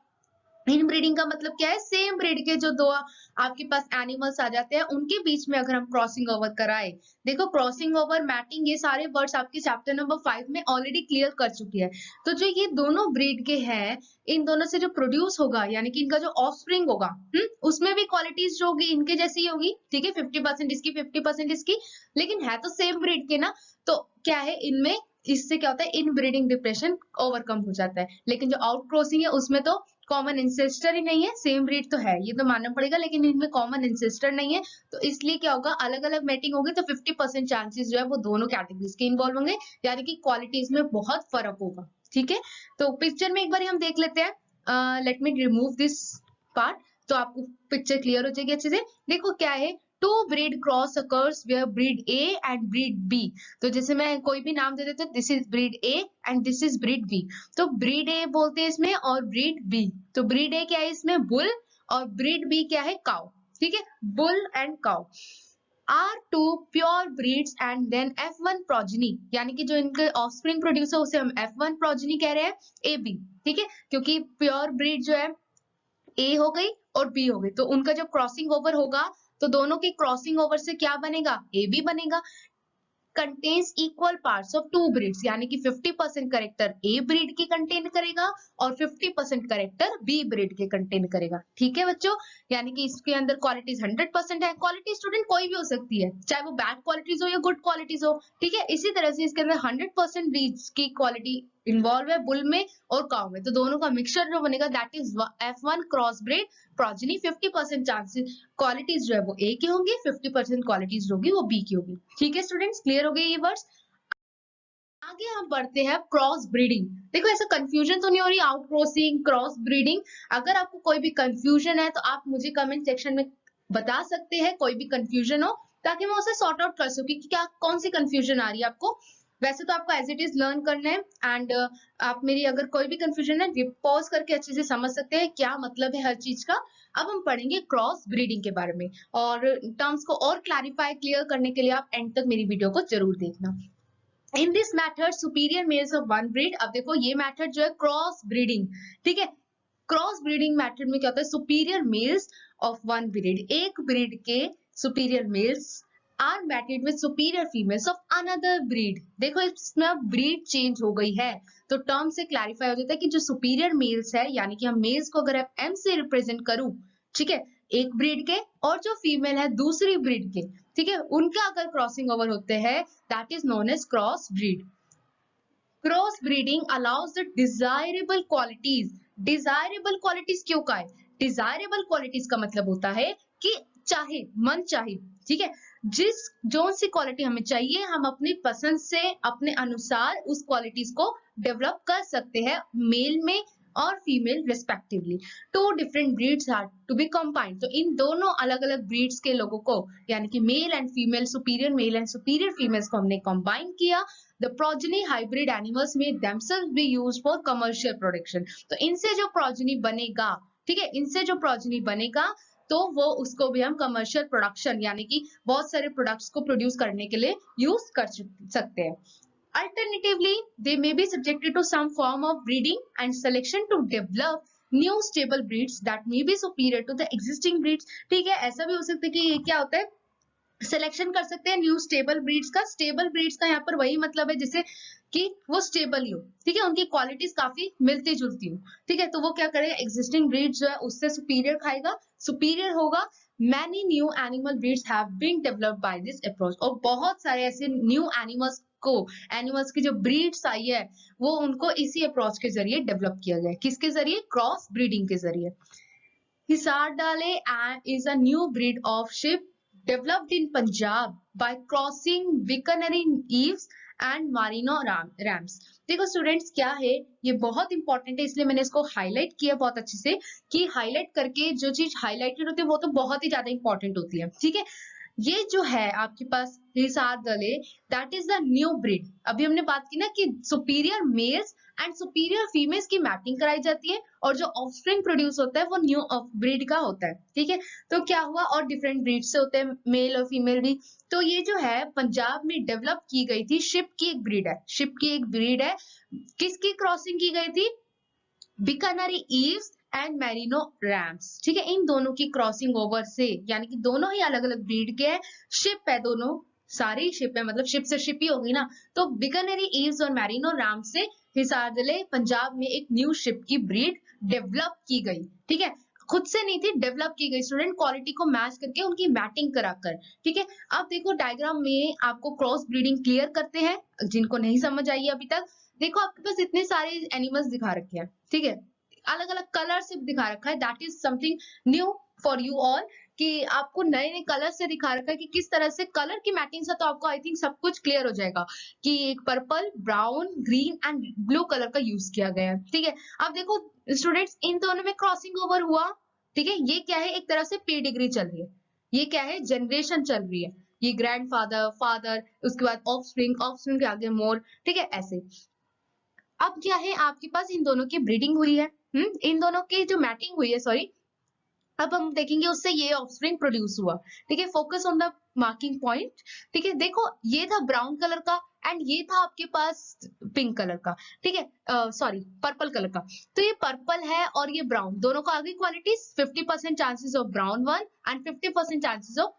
A: इन ब्रीडिंग का मतलब क्या है, सेम ब्रीड के जो दो आपके पास एनिमल्स आ जाते हैं, उनके बीच में अगर हम क्रॉसिंग ओवर कराए, देखो क्रॉसिंग ओवर, मैटिंग, ये सारे वर्ड्स आपके चैप्टर नंबर 5 में ऑलरेडी क्लियर कर चुकी है। तो जो ये दोनों ब्रीड के हैं, इन दोनों से जो प्रोड्यूस होगा, यानी कि इनका जो ऑफस्प्रिंग होगा, उसमें भी क्वालिटीज जो होगी इनके जैसी होगी, ठीक है, 50% इसकी 50% इसकी, लेकिन है तो सेम ब्रीड के ना, तो क्या है इनमें, इससे क्या होता है, इन ब्रीडिंग डिप्रेशन ओवरकम हो जाता है। लेकिन जो आउट क्रॉसिंग है उसमें तो कॉमन इंसेस्टर ही नहीं है, सेम ब्रीड तो है, ये तो मानना पड़ेगा, लेकिन इनमें कॉमन इंसेस्टर नहीं है, तो इसलिए क्या होगा, अलग अलग मेटिंग होगी तो 50% चांसेस जो है वो दोनों कैटेगरीज के इन्वॉल्व होंगे, यानी कि क्वालिटीज में बहुत फर्क होगा, ठीक है। तो पिक्चर में एक बार हम देख लेते हैं, let me remove this part, तो आपको पिक्चर क्लियर हो जाएगी अच्छे से। देखो क्या है, two breed cross occurs where breed A and breed B. तो जैसे मैं कोई भी नाम दे देती हूँ, this is breed A and this is breed B, तो ब्रीड ए बोलते हैं इसमें और ब्रीड बी। तो ब्रीड ए क्या है इसमें, बुल, और ब्रीड बी क्या है, काउ, ठीक है, bull and cow are two pure breeds and then F1 progeny, यानी कि जो इनके ऑफस्प्रिंग प्रोड्यूस है उसे हम F1 प्रोजनी कह रहे हैं, ए बी, ठीक है, क्योंकि प्योर ब्रीड जो है ए हो गई और बी हो गई, तो उनका जब क्रॉसिंग ओवर होगा तो दोनों के क्रॉसिंग ओवर से क्या बनेगा, ए बी बनेगा। Contains equal parts of two breeds, यानी कि 50% करेक्टर ए ब्रीड के कंटेन करेगा और 50% करेक्टर बी ब्रीड के कंटेन करेगा, ठीक है बच्चों। यानी कि इसके अंदर क्वालिटीज 100% है। क्वालिटी स्टूडेंट कोई भी हो सकती है, चाहे वो बैड क्वालिटीज हो या गुड क्वालिटीज हो, ठीक है। इसी तरह से इसके अंदर 100% ब्रीड्स की क्वालिटी इन्वॉल्व है बुल में और काउ में, तो दोनों का मिक्सचर जो बनेगा that is F1 cross breed progeny. 50% chances qualities जो है वो ए की होंगी, 50% क्वालिटीज होगी वो बी की होगी, ठीक है स्टूडेंट्स, क्लियर हो गए ये वर्ड्स। आगे हम बढ़ते हैं क्रॉस ब्रीडिंग। देखो ऐसा कंफ्यूजन तो नहीं हो रही, आउट क्रॉसिंग, क्रॉस ब्रीडिंग, अगर आपको कोई भी कंफ्यूजन है तो आप मुझे कमेंट सेक्शन में बता सकते हैं, कोई भी कंफ्यूजन हो, ताकि मैं उसे सॉर्ट आउट कर सकूं कि क्या कौन सी कंफ्यूजन आ रही है आपको। वैसे तो आपको एज इट इज लर्न करना है, एंड आप मेरी अगर कोई भी कंफ्यूजन है पॉज करके अच्छे से समझ सकते हैं क्या मतलब है हर चीज का। अब हम पढ़ेंगे क्रॉस ब्रीडिंग के बारे में, और टर्म्स को और क्लैरिफाई क्लियर करने के लिए आप एंड तक मेरी वीडियो को जरूर देखना। In this method superior males of one breed, अब देखो ये मैथड जो है क्रॉस ब्रीडिंग, ठीक है, क्रॉस ब्रीडिंग मैथड में क्या होता है, superior males of one breed, एक ब्रीड के superior males are mated with superior females of another breed. देखो इसमें अब ब्रीड चेंज हो गई है, तो टर्म से क्लैरिफाई हो जाता है कि जो सुपीरियर मेल्स है, यानी कि हम मेल्स को अगर आप एम से रिप्रेजेंट करूं, ठीक है, एक ब्रीड के, और जो फीमेल है दूसरी ब्रीड के, ठीक है, उनका अगर क्रॉसिंग ओवर होते हैं that is known as cross breed. Cross breeding allows the desirable qualities. Desirable qualities क्यों का है, डिजायरेबल क्वालिटीज का मतलब होता है कि चाहे मन चाहे, ठीक है, जिस जो सी क्वालिटी हमें चाहिए हम अपनी पसंद से अपने अनुसार उस क्वालिटीज को डेवलप कर सकते हैं मेल में और female respectively. Two different breeds are to be combined, तो इन दोनों अलग अलग ब्रीड्स के लोगों को, यानी कि male and female, superior male and superior females को हमने कंबाइन किया। The progeny hybrid animals may themselves be used for commercial production. तो इनसे जो progeny बनेगा, ठीक है, इनसे जो progeny बनेगा तो वो उसको भी हम कमर्शियल प्रोडक्शन, यानी कि बहुत सारे प्रोडक्ट्स को प्रोड्यूस करने के लिए यूज कर सकते हैं। Alternatively, they may be subjected to some form of breeding and selection to develop new stable breeds that may be superior to the existing breeds. ठीक है, ऐसा भी हो सकता है कि ये क्या होता है, सिलेक्शन कर सकते हैं न्यू स्टेबल ब्रीड्स का। स्टेबल ब्रीड्स का यहाँ पर वही मतलब है जैसे कि वो स्टेबल ही हो, ठीक है, उनकी क्वालिटीज काफी मिलती जुलती हो, ठीक है, तो वो क्या करेगा, एग्जिस्टिंग ब्रीड जो है उससे सुपीरियर खाएगा, सुपीरियर होगा। Many new animal breeds have been developed by this approach, और बहुत सारे ऐसे न्यू एनिमल्स को, एनिमल्स की जो ब्रीड्स आई है वो उनको इसी अप्रोच के जरिए डेवलप किया गया है। किसके जरिए, क्रॉस ब्रीडिंग के जरिए। हिसार डाले is a new breed of sheep developed in Punjab by crossing Bikaneri Eves and Marino Rams. देखो स्टूडेंट्स क्या है, ये बहुत इंपॉर्टेंट है इसलिए मैंने इसको हाईलाइट किया बहुत अच्छे से, कि हाईलाइट करके जो चीज हाईलाइटेड होती है वो तो बहुत ही ज्यादा इंपॉर्टेंट होती है। ठीक है, ये जो है आपके पास हिसार दले, that is the new breed. अभी हमने बात की ना कि superior mails and superior females की मैटिंग कराई जाती है और जो ऑफस्प्रिंग प्रोड्यूस होता है वो न्यू ब्रीड का होता है। ठीक है, तो क्या हुआ, और डिफरेंट ब्रीड से होते हैं, मेल और फीमेल भी। तो ये जो है पंजाब में डेवलप की गई थी, शिप की एक ब्रीड है, शिप की एक ब्रीड है। किसकी क्रॉसिंग की गई थी? बिकानरी ईव्स एंड मैरिनो रैम्स। ठीक है, इन दोनों की क्रॉसिंग ओवर से, यानी कि दोनों ही अलग अलग ब्रीड के हैं, शिप है दोनों, सारी शिप है, मतलब शिप से शिप ही होगी ना। तो बिकानेरी ईव्स और मैरिनो रैम से हिसार जिले पंजाब में एक न्यू शिप की ब्रीड डेवलप की गई। ठीक है, खुद से नहीं थी, डेवलप की गई स्टूडेंट, क्वालिटी को मैच करके उनकी मैटिंग कराकर। ठीक है, अब देखो डायग्राम में आपको क्रॉस ब्रीडिंग क्लियर करते हैं, जिनको नहीं समझ आई है अभी तक। देखो आपके पास इतने सारे एनिमल्स दिखा रखे हैं, ठीक है, अलग अलग कलर से दिखा रखा है, that is something new for you all, कि आपको नए नए कलर से दिखा रखा है कि किस तरह से कलर की मैचिंग से, तो आपको आई थिंक सब कुछ क्लियर हो जाएगा कि एक purple, brown, green and blue colour का यूज किया गया है। ठीक है, अब देखो स्टूडेंट्स, इन दोनों में क्रॉसिंग ओवर हुआ। ठीक है, ये क्या है, एक तरह से पी डिग्री चल रही है, ये क्या है, जनरेशन चल रही है, ये ग्रैंडफादर, फादर, उसके बाद ऑफस्प्रिंग, ऑफस्प्रिंग के आगे मोर। ठीक है, ऐसे। अब क्या है, आपके पास इन दोनों की ब्रीडिंग हुई है, इन दोनों की जो मैटिंग हुई है, सॉरी, अब हम देखेंगे उससे ये ऑफस्प्रिंग प्रोड्यूस हुआ। ठीक है, focus on the marking point. ठीक है, देखो ये था ब्राउन कलर का एंड ये था आपके पास पिंक कलर का। ठीक है, सॉरी, पर्पल कलर का। तो ये पर्पल है और ये ब्राउन, दोनों का आगे qualities 50% chances of brown one and 50% chances of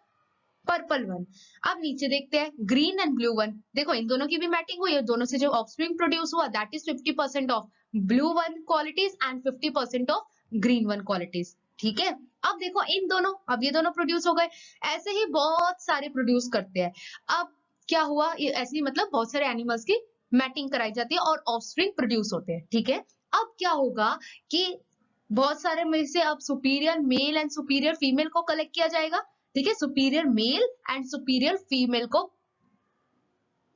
A: purple one. अब नीचे देखते हैं ग्रीन एंड ब्लू वन। देखो इन दोनों की भी मैटिंग हुई है, दोनों से जो ऑफस्प्रिंग प्रोड्यूस हुआ that is 50% of blue one qualities and 50% of green one qualities. ठीक है, अब देखो इन दोनों, अब ये दोनों प्रोड्यूस हो गए, ऐसे ही बहुत सारे प्रोड्यूस करते हैं। अब क्या हुआ, ये ऐसे ही मतलब बहुत सारे एनिमल्स की मैटिंग कराई जाती है और ऑफस्प्रिंग प्रोड्यूस होते हैं। ठीक है, अब क्या होगा कि बहुत सारे में से अब superior male and superior female को कलेक्ट किया जाएगा। ठीक है, superior male and superior female को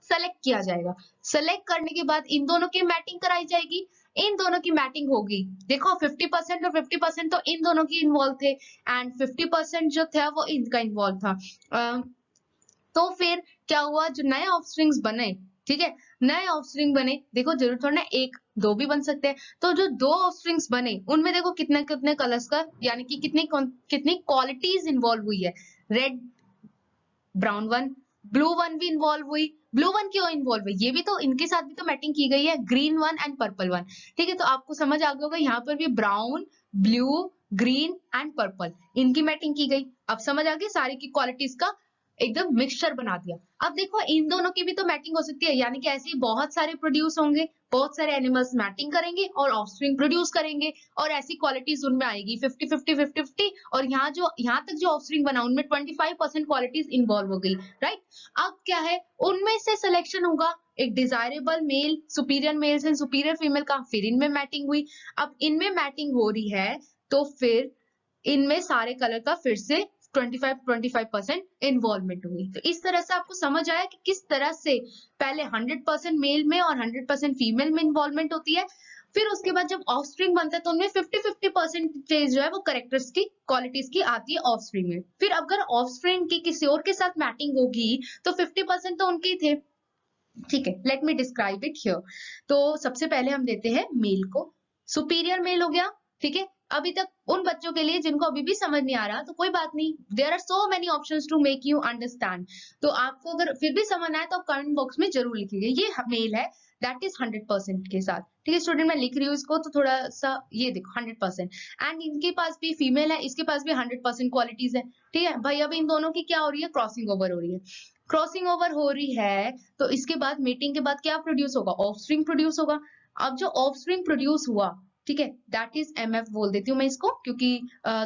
A: सेलेक्ट किया जाएगा। सेलेक्ट करने के बाद इन दोनों की मैटिंग कराई जाएगी, इन दोनों की मैटिंग होगी। देखो 50% और 50% तो इन दोनों की इन्वॉल्व थे एंड 50% जो था वो इनका इन्वॉल्व था। तो फिर क्या हुआ, जो नए ऑफस्प्रिंग्स बने, ठीक है, नए ऑफस्प्रिंग बने, देखो जरूर थोड़ा ना एक दो भी बन सकते हैं, तो जो दो ऑफस्प्रिंग्स बने उनमें देखो कितने कितने कलर्स का, यानी कि कितनी कितनी क्वालिटीज इन्वॉल्व हुई है। Red, brown one, blue one भी इन्वॉल्व हुई। ब्लू वन क्यों इन्वॉल्व हुई, ये भी तो इनके साथ भी तो मैटिंग की गई है, green one and purple one. ठीक है, तो आपको समझ आ गया होगा यहाँ पर भी brown, blue, green and purple, इनकी मैटिंग की गई। अब समझ आ गई सारी की क्वालिटीज का एकदम मिक्सचर बना दिया। अब देखो इन दोनों की भी तो मैटिंग हो सकती है, यानी कि ऐसे ही बहुत सारे प्रोड्यूस होंगे, बहुत सारे एनिमल्स मैटिंग करेंगे और ऑफस्प्रिंग प्रोड्यूस करेंगे और ऐसी क्वालिटीज उनमें आएगी 50-50-50-50, और यहाँ तक जो ऑफस्प्रिंग बना उनमें 25% क्वालिटीज इन्वॉल्व हो गई। राइट, अब क्या है, उनमें से सिलेक्शन होगा एक desirable male, superior male and superior female का, फिर इनमें मैटिंग हुई। अब इनमें मैटिंग हो रही है तो फिर इनमें सारे कलर का फिर से 25% इन्वॉल्वमेंट हुई। तो इस तरह से आपको समझ आया कि किस तरह से पहले 100% मेल में और 100% फीमेल में इन्वॉल्वमेंट होती है, फिर उसके बाद जब ऑफस्प्रिंग बनता है तो उनमें 50-50% जो है वो कैरेक्टर्स की क्वालिटीज की आती है ऑफस्प्रिंग में। फिर अगर ऑफस्प्रिंग की किसी और के साथ मैटिंग होगी तो 50% तो उनके ही थे। ठीक है, let me describe it here. तो सबसे पहले हम देते हैं मेल को, सुपीरियर मेल हो गया। ठीक है, अभी तक उन बच्चों के लिए जिनको अभी भी समझ नहीं आ रहा तो कोई बात नहीं, there are so many options to make you understand. तो आपको अगर फिर भी समझ आए तो आप कमेंट बॉक्स में जरूर लिखिएगा। ये मेल है दैट इज 100% के साथ। ठीक है स्टूडेंट, मैं लिख रही हूँ इसको तो थोड़ा सा ये देखो 100%, एंड इनके पास भी फीमेल है, इसके पास भी 100% क्वालिटीज है। ठीक है भाई, अब इन दोनों की क्या हो रही है, क्रॉसिंग ओवर हो रही है। क्रॉसिंग ओवर हो रही है तो इसके बाद मीटिंग के बाद क्या प्रोड्यूस होगा, ऑफस्प्रिंग प्रोड्यूस होगा। अब जो ऑफस्प्रिंग प्रोड्यूस हुआ, ठीक है, दैट इज एमएफ बोल देती हूँ मैं इसको, क्योंकि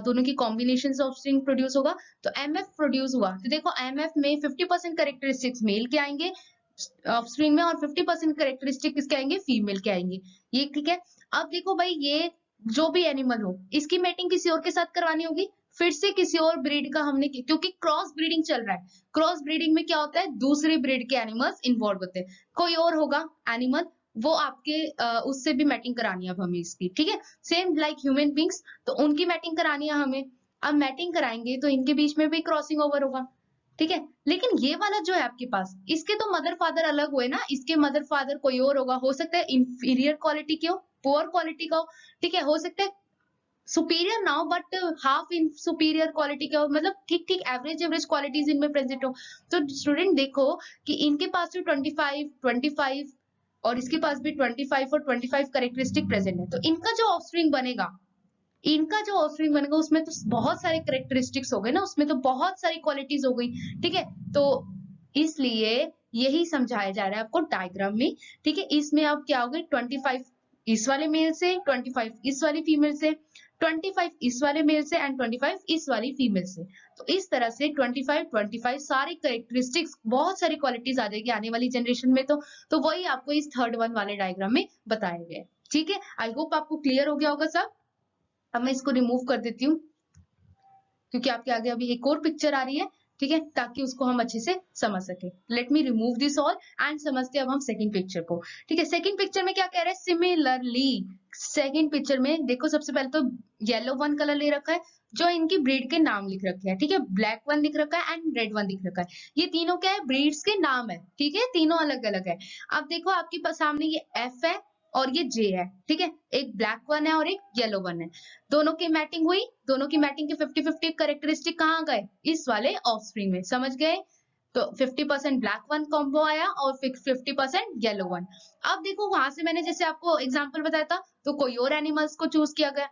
A: दोनों की कॉम्बिनेशन से ऑफस्प्रिंग प्रोड्यूस होगा। तो एमएफ प्रोड्यूस हुआ तो देखो एमएफ में 50% कैरेक्टरिस्टिक्स मेल के आएंगे ऑफस्प्रिंग में और 50% कैरेक्टरिस्टिक किसके आएंगे, फीमेल के आएंगे। ये ठीक है। अब देखो भाई, ये जो भी एनिमल हो, इसकी मैटिंग किसी और के साथ करवानी होगी, फिर से किसी और ब्रीड का हमने क्योंकि क्रॉस ब्रीडिंग चल रहा है। क्रॉस ब्रीडिंग में क्या होता है, दूसरी ब्रीड के एनिमल्स इन्वॉल्व होते हैं, कोई और होगा एनिमल, वो आपके उससे भी मैटिंग करानी है अब हमें इसकी, ठीक है। सेम लाइक ह्यूमन बींग्स, तो उनकी मैटिंग करानी है हमें। अब मैटिंग कराएंगे तो इनके बीच में भी क्रॉसिंग ओवर होगा, ठीक है। लेकिन ये वाला जो है आपके पास, इसके तो मदर फादर अलग हुए ना, इसके मदर फादर कोई और होगा, हो सकता है इंफीरियर क्वालिटी के हो, पुअर क्वालिटी का हो, ठीक है। हो सकता है सुपीरियर ना हो but half in superior quality का हो, मतलब ठीक ठीक एवरेज एवरेज क्वालिटीज इनमें प्रेजेंट हो। तो स्टूडेंट देखो कि इनके पास जो 25 और इसके पास भी 25 और 25 करेक्टरिस्टिक प्रेजेंट है, तो इनका जो ऑफस्प्रिंग बनेगा, उसमें तो बहुत सारे करेक्टरिस्टिक्स हो गए ना, उसमें तो बहुत सारी क्वालिटीज हो गई, ठीक है। तो इसलिए यही समझाया जा रहा है आपको डायग्राम में, ठीक है। इसमें अब क्या हो गए, 25 इस वाले मेल से, 25 इस वाली फीमेल से, 25 इस वाले मेल से एंड 25 इस वाली फीमेल से। तो इस तरह से 25 सारी करेक्टरिस्टिक्स, बहुत सारी क्वालिटीज आ जाएगी आने वाली जनरेशन में। तो वही आपको इस थर्ड वन वाले डायग्राम में बताया गया है, ठीक है। आई होप आपको क्लियर हो गया होगा सब। अब मैं इसको रिमूव कर देती हूँ क्योंकि आपके आगे अभी एक और पिक्चर आ रही है, ठीक है, ताकि उसको हम अच्छे से समझ सके। Let me remove this all and समझते हैं अब हम सेकंड पिक्चर को, ठीक है। सेकंड पिक्चर में क्या कह रहे हैं, सिमिलरली सेकंड पिक्चर में देखो, सबसे पहले तो येलो वन कलर ले रखा है, जो इनकी ब्रीड के नाम लिख रखे हैं, ठीक है। ब्लैक वन लिख रखा है एंड रेड वन लिख रखा है, ये तीनों क्या है, ब्रीड्स के नाम है, ठीक है, तीनों अलग अलग है। अब देखो आपके पास सामने ये एफ है और ये जे है, ठीक है, एक ब्लैक वन है और एक येलो वन है, दोनों की मैटिंग हुई, दोनों की मैटिंग के 50-50 कैरेक्टरिस्टिक कहाँ गए, इस वाले ऑफस्प्रिंग में, समझ गए। तो 50% ब्लैक वन कॉम्बो आया और 50% येलो वन। अब देखो वहां से मैंने जैसे आपको एग्जांपल बताया था, तो कोई और एनिमल्स को चूज किया गया,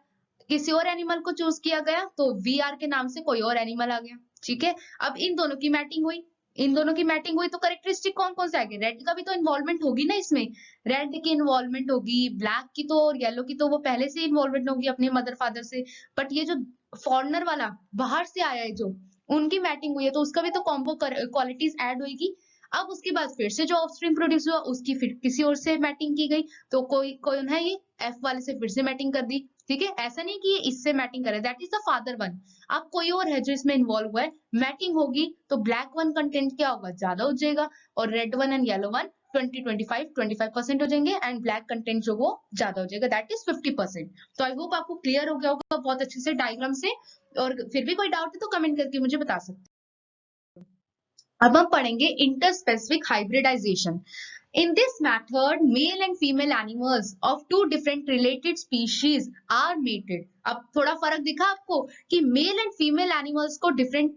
A: किसी और एनिमल को चूज किया गया, तो वी आर के नाम से कोई और एनिमल आ गया, ठीक है। अब इन दोनों की मैटिंग हुई, इन दोनों की मैटिंग हुई, तो करेक्टरिस्टिक कौन कौन से आएंगे, रेड का भी तो इन्वॉल्वमेंट होगी ना इसमें, रेड की इन्वॉल्वमेंट होगी, ब्लैक की तो और येलो की तो वो पहले से इन्वॉल्वमेंट होगी अपने मदर फादर से, बट ये जो फॉरनर वाला बाहर से आया है जो, उनकी मैटिंग हुई है, तो उसका भी तो कॉम्बो क्वालिटीज ऐड होगी। अब उसके बाद फिर से जो ऑफस्प्रिंग प्रोड्यूस हुआ, उसकी फिर किसी और से मैटिंग की गई, तो कोई कौन है, ये एफ वाले से फिर से मैटिंग कर दी, ठीक है। ऐसा नहीं कि ये इससे मैटिंग करे, that is the father one. अब कोई और है जो इसमें इन्वॉल्व हुआ है, मैटिंग होगी तो ब्लैक वन कंटेंट क्या होगा, ज्यादा हो जाएगा, और red one and yellow one 25% हो जाएंगे, एंड ब्लैक कंटेंट जो वो ज्यादा हो जाएगा, दैट इज 50%। तो आई होप आपको क्लियर हो गया होगा बहुत अच्छे से डायग्राम से, और फिर भी कोई डाउट है तो कमेंट करके मुझे बता सकते हैं। अब हम पढ़ेंगे interspecific hybridization. In this method, male and female animals of two different related species are mated. अब थोड़ा फर्क दिखा आपको कि मेल एंड फीमेल एनिमल्स को डिफरेंट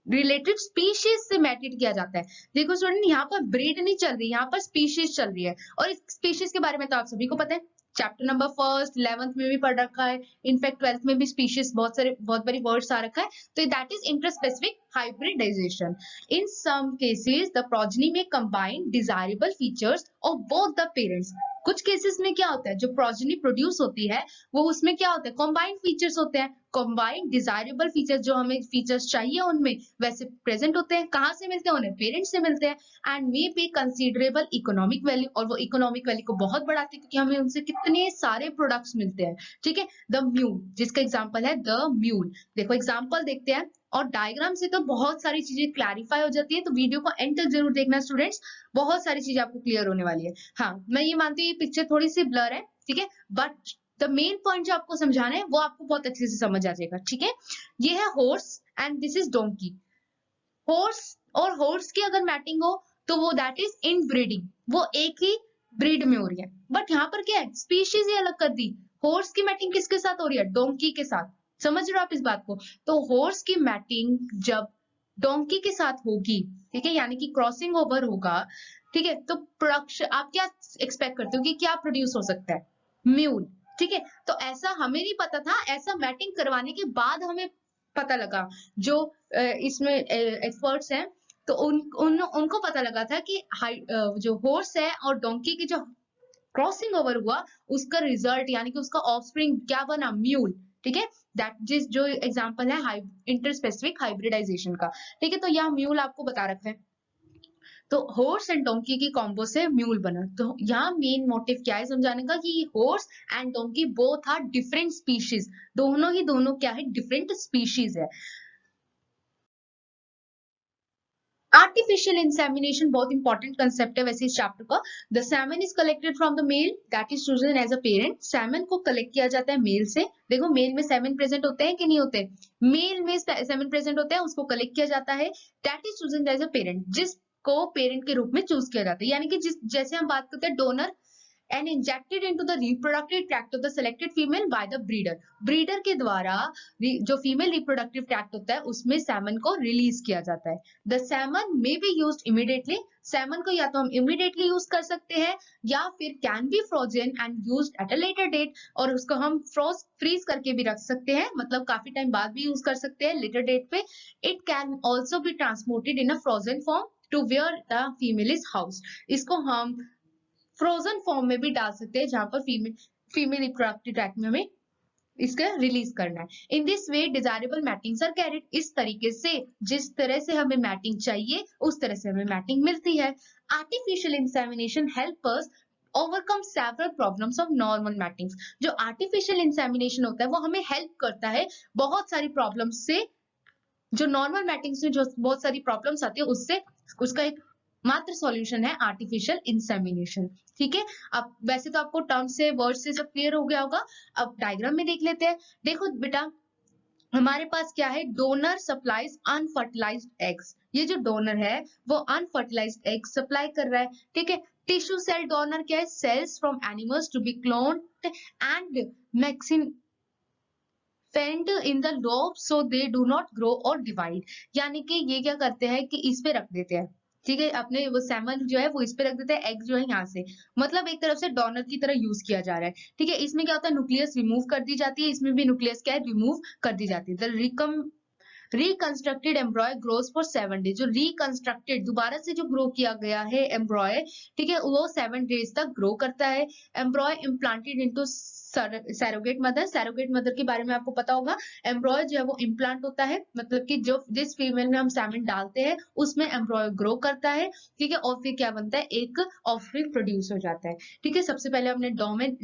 A: रिलेटेड स्पीशीज से मैटेड किया जाता है। देखो स्टूडेंट, यहाँ पर ब्रीड नहीं चल रही, यहाँ पर स्पीशीज चल रही है, और इस स्पीशीज के बारे में तो आप सभी को पता है, चैप्टर नंबर फर्स्ट 11th में भी पढ़ रखा है, इनफैक्ट 12th में भी स्पीशीज बहुत बड़ी वर्ड्स आ रखा है। तो that is interspecific hybridization. In some cases the progeny में combine desirable features of both the parents. कुछ केसेस में क्या होता है, जो प्रोजेनी प्रोड्यूस होती है वो उसमें क्या होता है, कंबाइंड फीचर्स होते हैं, कंबाइंड डिजायरेबल फीचर्स, जो हमें फीचर्स चाहिए उनमें वैसे प्रेजेंट होते हैं। कहाँ से मिलते हैं, उन्हें पेरेंट्स से मिलते हैं, and may be considerable economic value, और वो इकोनॉमिक वैल्यू को बहुत बढ़ाते हैं क्योंकि हमें उनसे कितने सारे प्रोडक्ट्स मिलते हैं, ठीक है। द म्यूल, जिसका एग्जाम्पल है द म्यूल। देखो एग्जाम्पल देखते हैं, और डायग्राम से तो बहुत सारी चीजें क्लैरिफाई हो जाती है, तो वीडियो को एंड तक जरूर देखना स्टूडेंट्स, बहुत सारी चीजें आपको क्लियर होने वाली है। हाँ, मैं ये मानती हूँ ये पिक्चर थोड़ी सी ब्लर है, ठीक है, बट द मेन पॉइंट जो आपको समझाना है वो आपको बहुत अच्छे से समझ आ जाएगा, ठीक है। ये है horse and this is donkey. Horse और हॉर्स की अगर मैटिंग हो तो वो दैट इज इन ब्रीडिंग, वो एक ही ब्रीड में हो रही है, बट यहाँ पर क्या है, स्पीशीज ही अलग कर दी। हॉर्स की मैटिंग किसके साथ हो रही है, डोंकी के साथ, समझ रहे हो आप इस बात को। तो हॉर्स की मैटिंग जब डोंकी के साथ होगी, ठीक है, यानी कि क्रॉसिंग ओवर होगा, ठीक है, तो प्रोडक्शन आप क्या एक्सपेक्ट करते हो कि क्या प्रोड्यूस हो सकता है, म्यूल, ठीक है। तो ऐसा हमें नहीं पता था, ऐसा मैटिंग करवाने के बाद हमें पता लगा, जो इसमें एक्सपर्ट्स हैं, तो उनको पता लगा था कि जो हॉर्स है और डोंकी की जो क्रॉसिंग ओवर हुआ, उसका रिजल्ट यानी कि उसका ऑफस्प्रिंग क्या बना, म्यूल, ठीक है। दैट जिस जो एग्जांपल है इंटरस्पेसिफिक हाइब्रिडाइजेशन का, ठीक है। तो यहाँ म्यूल आपको बता रखा है। तो हॉर्स एंड डोंकी की कॉम्बो से म्यूल बना। तो यहाँ मेन मोटिव क्या है समझाने का कि horse and donkey both are different species, दोनों क्या है, डिफरेंट स्पीशीज है। आर्टिफिशियल इंसेमिनेशन बहुत इंपॉर्टेंट कंसेप्ट है वैसे इस चैप्टर का। The semen is collected from the male that is chosen as a parent. Semen को कलेक्ट किया जाता है मेल से। देखो मेल में सेमन प्रेजेंट होते हैं कि नहीं होते, मेल में सेमन प्रेजेंट होते हैं, उसको कलेक्ट किया जाता है, that is chosen as a parent, जिसको पेरेंट के रूप में चूज किया जाता है। यानी कि जिस जैसे हम बात करते हैं donor and injected into the reproductive tract of the selected female by the breeder। Breeder के द्वारा जो फीमेल रिप्रोडक्टिव ट्रैक्ट होता है उसमें सैमन को रिलीज किया जाता है। The Simon may be used immediately. Simon को या तो हम इमीडिएटली यूज कर सकते हैं या फिर can be frozen and used at a later date, और उसको हम फ्रीज करके भी रख सकते हैं, मतलब काफी टाइम बाद भी यूज कर सकते हैं लेटर डेट पे। It can also be transported in a frozen form to where the female is house. इसको हम फ्रोजन फॉर्म में भी डाल सकते हैं जहां पर फीमेल रिप्रोडक्टिव ट्रैक्ट में हमें इसका रिलीज करना है। In this way desirable matings are carried. इस तरीके से जिस तरह से हमें मैटिंग चाहिए उस तरह से हमें मैटिंग मिलती है। Artificial insemination help us overcome several problems of normal matings. जो आर्टिफिशियल इंसेमिनेशन होता है वो हमें हेल्प करता है बहुत सारी प्रॉब्लम्स से, जो नॉर्मल मैटिंग्स में जो बहुत सारी प्रॉब्लम्स आती है उससे, उसका एक मात्र सॉल्यूशन है आर्टिफिशियल इंसेमिनेशन। ठीक है, अब वैसे तो आपको टर्म से वर्ड से सब क्लियर हो गया होगा। अब डायग्राम में देख लेते हैं। देखो बेटा हमारे पास क्या है, डोनर सप्लाईज अनफर्टिलाइज्ड एग्स। ये जो डोनर है वो अनफर्टिलाइज्ड एग सप्लाई कर रहा है। ठीक है, टिश्यू सेल डोनर क्या है, cells from animals to be cloned and मैक्सिन फेंट in the lab so they do not grow और डिवाइड। यानी कि ये क्या करते हैं कि इस पे रख देते हैं, ठीक है, अपने वो सेमन जो है वो इस पे रख देते हैं, एग जो है यहाँ से, मतलब एक तरफ से डोनर की तरह यूज किया जा रहा है। ठीक है, इसमें क्या होता है, न्यूक्लियस रिमूव कर दी जाती है, इसमें भी न्यूक्लियस क्या है, रिमूव कर दी जाती है। The reconstructed एम्ब्रॉय grows for 7 days. जो रिकंस्ट्रक्टेड दोबारा से जो ग्रो किया गया है एम्ब्रॉय, ठीक है, वो 7 डेज तक ग्रो करता है। एम्ब्रॉय implanted into surrogate mother. Surrogate mother के बारे में आपको पता होगा, एम्ब्रॉय जो है वो इम्प्लांट होता है, मतलब कि जो जिस फीमेल में हम सैमन डालते हैं उसमें एम्ब्रॉय ग्रो करता है। ठीक है, और फिर क्या बनता है, एक ऑफस्प्रिंग प्रोड्यूस हो जाता है। ठीक है, सबसे पहले हमने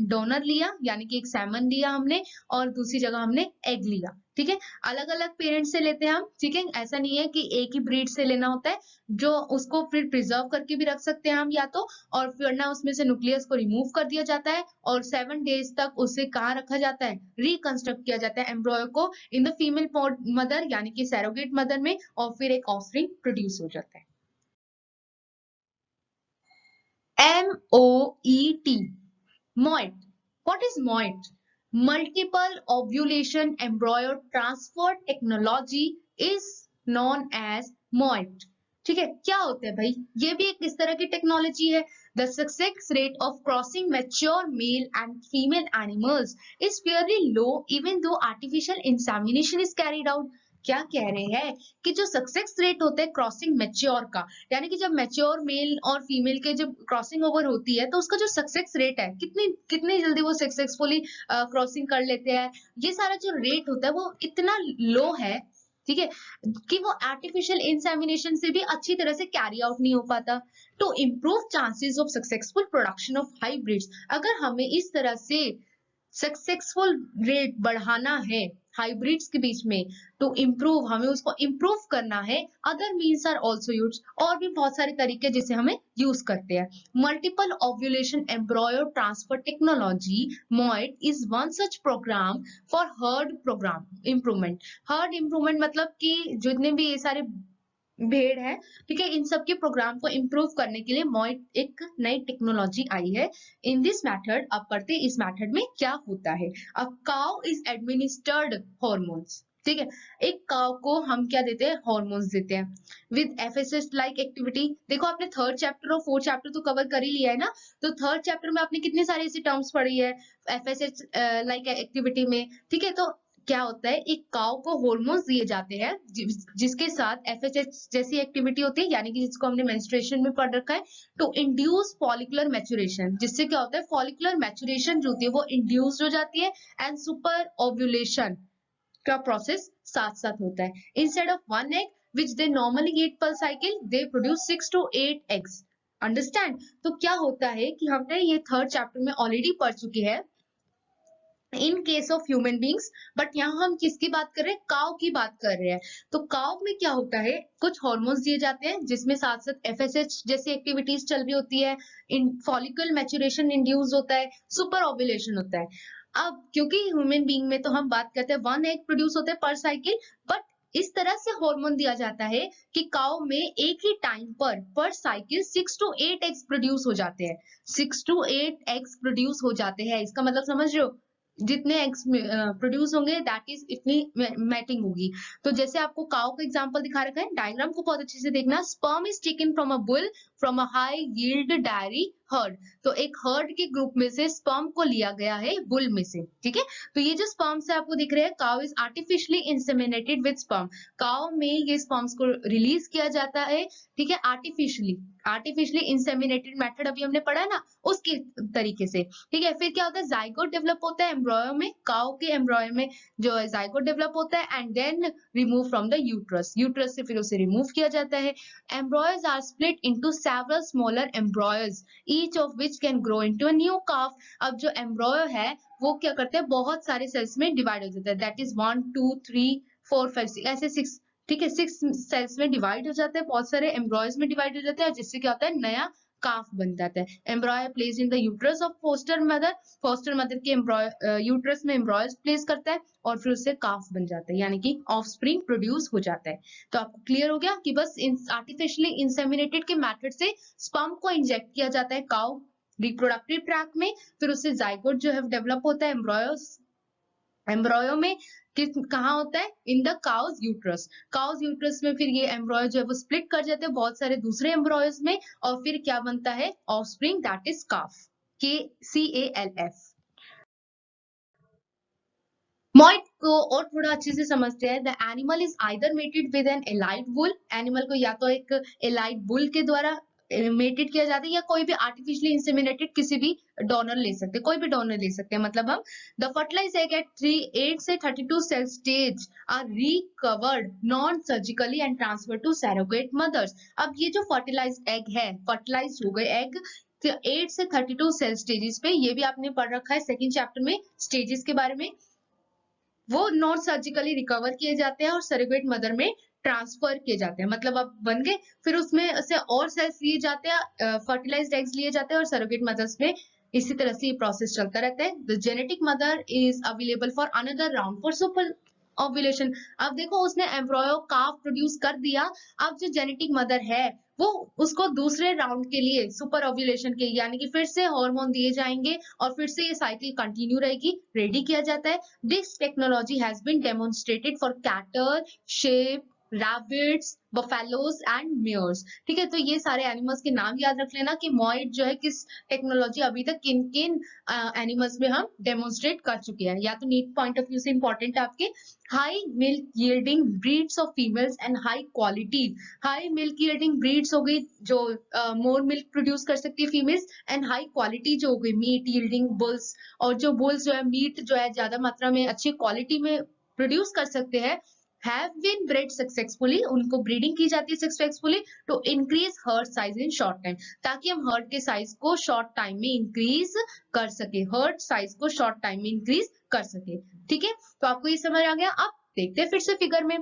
A: डोनर लिया यानी कि एक सैमन लिया हमने, और दूसरी जगह हमने एग लिया। ठीक है, अलग अलग पेरेंट्स से लेते हैं हम। ठीक है, ऐसा नहीं है कि एक ही ब्रीड से लेना होता है, जो उसको फिर प्रिजर्व करके भी रख सकते हैं हम या तो, और फिर ना उसमें से न्यूक्लियस को रिमूव कर दिया जाता है और 7 डेज तक उसे कहाँ रखा जाता है, रिकंस्ट्रक्ट किया जाता है एम्ब्रॉय को इन द फीमेल मदर यानी कि सैरोगेट मदर में, और फिर एक ऑफस्प्रिंग प्रोड्यूस हो जाता है। MOET, मोएट। What is मोएट? Multiple ovulation embryo transfer technology is known as मोएट। ठीक है, क्या होता है भाई, ये भी एक इस तरह की टेक्नोलॉजी है। The success rate of crossing mature male and female animals is fairly low even though artificial insemination is carried out। क्या कह रहे हैं कि जो सक्सेस रेट होता है क्रॉसिंग मैच्योर का, यानी कि जब मैच्योर मेल और फीमेल के जब क्रॉसिंग ओवर होती है तो उसका जो सक्सेस रेट है, कितनी कितनी जल्दी वो सक्सेसफुली क्रॉसिंग कर लेते हैं, ये सारा जो रेट होता है वो इतना लो है, ठीक है, कि वो आर्टिफिशियल इंसेमिनेशन से भी अच्छी तरह से कैरी आउट नहीं हो पाता। To improve chances of successful production of hybrids, अगर हमें इस तरह से सक्सेसफुल रेट बढ़ाना है हाइब्रिड्स के बीच में, तो इम्प्रूव, हमें उसको इम्प्रूव करना है। Other means are also use, और भी बहुत सारे तरीके जिसे हमें यूज करते हैं। Multiple ovulation embryo transfer technology MOET is one such programme for herd programme improvement. Herd improvement मतलब कि जितने भी ये सारे भेड़ है, ठीक है, इन सब के प्रोग्राम को इम्प्रूव करने के लिए मोएट एक नई टेक्नोलॉजी आई है। इन दिस मेथड, अब पढ़ते इस मेथड में क्या होता है। A cow is administered hormones. ठीक है, एक काउ को हम क्या देते हैं, हॉर्मोन्स देते हैं विद एफएसएस लाइक एक्टिविटी। देखो आपने थर्ड चैप्टर और फोर्थ चैप्टर तो कवर कर ही लिया है ना, तो थर्ड चैप्टर में आपने कितने सारे ऐसे टर्म्स पढ़ी है एफएसएस लाइक एक्टिविटी में। ठीक है, तो क्या होता है, एक काउ को हॉर्मोन्स दिए जाते हैं जिसके साथ एफएसएच जैसी एक्टिविटी होती है, यानी कि जिसको हमने मेंस्ट्रुएशन में पढ़ रखा है, टू इंड्यूस फॉलिकुलर मैच्योरेशन, जिससे क्या होता है, फॉलिकुलर मैच्योरेशन जो होती है वो इंड्यूस हो जाती है, एंड सुपर ओव्यूलेशन का प्रोसेस साथ साथ होता है। Instead of one egg which they normally eat per cycle, they produce 6 to 8 eggs. Understand? तो क्या होता है कि हमने ये थर्ड चैप्टर में ऑलरेडी पढ़ चुके हैं इन case of human beings, but यहाँ हम किसकी बात कर रहे हैं? काउ की बात कर रहे हैं। तो काउ में क्या होता है, कुछ हार्मोन्स दिए जाते हैं जिसमें साथ साथ एफएसएच जैसी एक्टिविटीज चल रही होती है, इन फॉलिकल मैच्योरेशन इंड्यूस होता है, सुपर ओव्यूलेशन होता है। अब क्योंकि ह्यूमन बींग में तो हम बात करते हैं 1 एग प्रोड्यूस होते हैं पर साइकिल, बट इस तरह से हार्मोन दिया जाता है कि काउ में एक ही टाइम पर साइकिल 6 टू 8 एग्स प्रोड्यूस हो जाते हैं। 6 टू 8 एग्स प्रोड्यूस हो जाते हैं, इसका मतलब समझ रहे हो? जितने एग्स प्रोड्यूस होंगे दैट इज इतनी मैटिंग होगी। तो जैसे आपको काउ का एग्जांपल दिखा रखा है, डायग्राम को बहुत अच्छे से देखना। Sperm is taken from a bull from a high yield diary heard. तो एक हर्ड के ग्रुप में से स्पर्म को लिया गया है बुल में से, ठीक है। तो ये जो स्पर्म से आपको दिख रहे हैं, cow is artificially inseminated with sperm. Cow में ये स्पर्म्स को रिलीज किया जाता है, ठीक है, आर्टिफिशियली इंसेमिनेटेड मेथड अभी हमने पढ़ा है ना, उसके तरीके से, ठीक है। फिर क्या होता है, जाइगोट डेवलप होता है एम्ब्रॉयो में, काउ के एम्ब्रॉयो में जो है जाइगोट डेवलप होता है and then remove from the uterus. Uterus से फिर उसे रिमूव किया जाता है। Embryos are split into several smaller embryos each of which can grow into a new calf. अब जो एम्ब्रॉयो है वो क्या करते हैं, बहुत सारे सेल्स में डिवाइड हो जाता है, दैट इज 1 2 3 4 5 6 ऐसे 6, ठीक है, 6 सेल्स में डिवाइड हो जाते हैं, बहुत सारे एम्ब्रॉयज में डिवाइड हो जाते हैं, जिससे क्या होता है, नया काफ बन जाता है। Embryo place in the uterus of foster mother के यूट्रस में एम्ब्रॉयज प्लेस करता है और फिर उससे काफ बन जाता है, यानी कि ऑफस्प्रिंग प्रोड्यूस हो जाता है। तो आपको क्लियर हो गया कि बस आर्टिफिशियली इंसेमिनेटेड के मेथड से स्पर्म को इंजेक्ट किया जाता है काउ रिप्रोडक्टिव ट्रैक में, फिर उससे जाइगोट जो है डेवलप होता है एम्ब्रॉयो में, कहाँ होता है, इन द काउज यूट्रस में फिर ये एम्ब्रॉयो जो है वो स्प्लिट कर जाते हैं बहुत सारे दूसरे एम्ब्रॉयज में, और फिर क्या बनता है, offspring, that is calf, KCALF। MOET को और थोड़ा अच्छे से समझते हैं। The animal is either mated with an elite bull, animal को या तो एक एलाइड बुल के द्वारा मेटेड किया जाता है, या कोई भी आर्टिफिशियली इंसेमिनेटेड किसी भी डोनर ले सकते हैं, कोई भी डोनर ले सकते हैं। मतलब हम द फर्टिलाइज एग एट 8 से 32 cell stage are recovered non surgically and transfer to surrogate mothers. अब ये जो फर्टिलाइज एग है, फर्टिलाइज हो गए एग 8 से 32 सेल स्टेजेस पे, ये भी आपने पढ़ रखा है सेकंड चैप्टर में स्टेजेस के बारे में, वो नॉन सर्जिकली रिकवर किए जाते हैं और सरोगेट मदर में ट्रांसफर किए जाते हैं। मतलब अब बन गए, फिर उसमें से और सेल्स लिए जाते हैं, फर्टिलाइज्ड एग्स लिए जाते हैं और सरोगेट मदर्स में इसी तरह से ये प्रोसेस चलता रहता है। The genetic mother is available for another round for super ovulation. अब देखो उसने एम्ब्रॉयो काफ प्रोड्यूस कर दिया, अब जो जेनेटिक मदर है वो उसको दूसरे राउंड के लिए सुपर ओव्यूलेशन के, यानी कि फिर से हार्मोन दिए जाएंगे और फिर से ये साइकिल कंटिन्यू रहेगी, रेडी किया जाता है। This technology has been demonstrated for cattle, sheep, rabbits, buffaloes and mares, ठीक है। तो ये सारे एनिमल्स के नाम याद रख लेना कि मॉइड जो है किस टेक्नोलॉजी अभी तक किन किन एनिमल्स में हम डेमोन्स्ट्रेट कर चुके हैं, या तो नीट पॉइंट ऑफ व्यू से इंपॉर्टेंट है आपके। High milk yielding breeds of females and high quality, high milk yielding breeds हो गई जो मोर मिल्क प्रोड्यूस कर सकती है फीमेल्स, एंड हाई क्वालिटी जो हो गई मीट यील्डिंग बुल्स, और जो बुल्स जो है मीट जो है ज्यादा मात्रा में अच्छी क्वालिटी में प्रोड्यूस कर सकते हैं, have been bred successfully, उनको ब्रीडिंग की जाती है successfully to increase herd size in short time, ताकि हम हर्ड के साइज को शॉर्ट टाइम में इंक्रीज कर सके, हर्ड साइज को शॉर्ट टाइम में इंक्रीज कर सके, ठीक है। तो आपको ये समझ आ गया। अब देखते हैं फिर से फिगर में।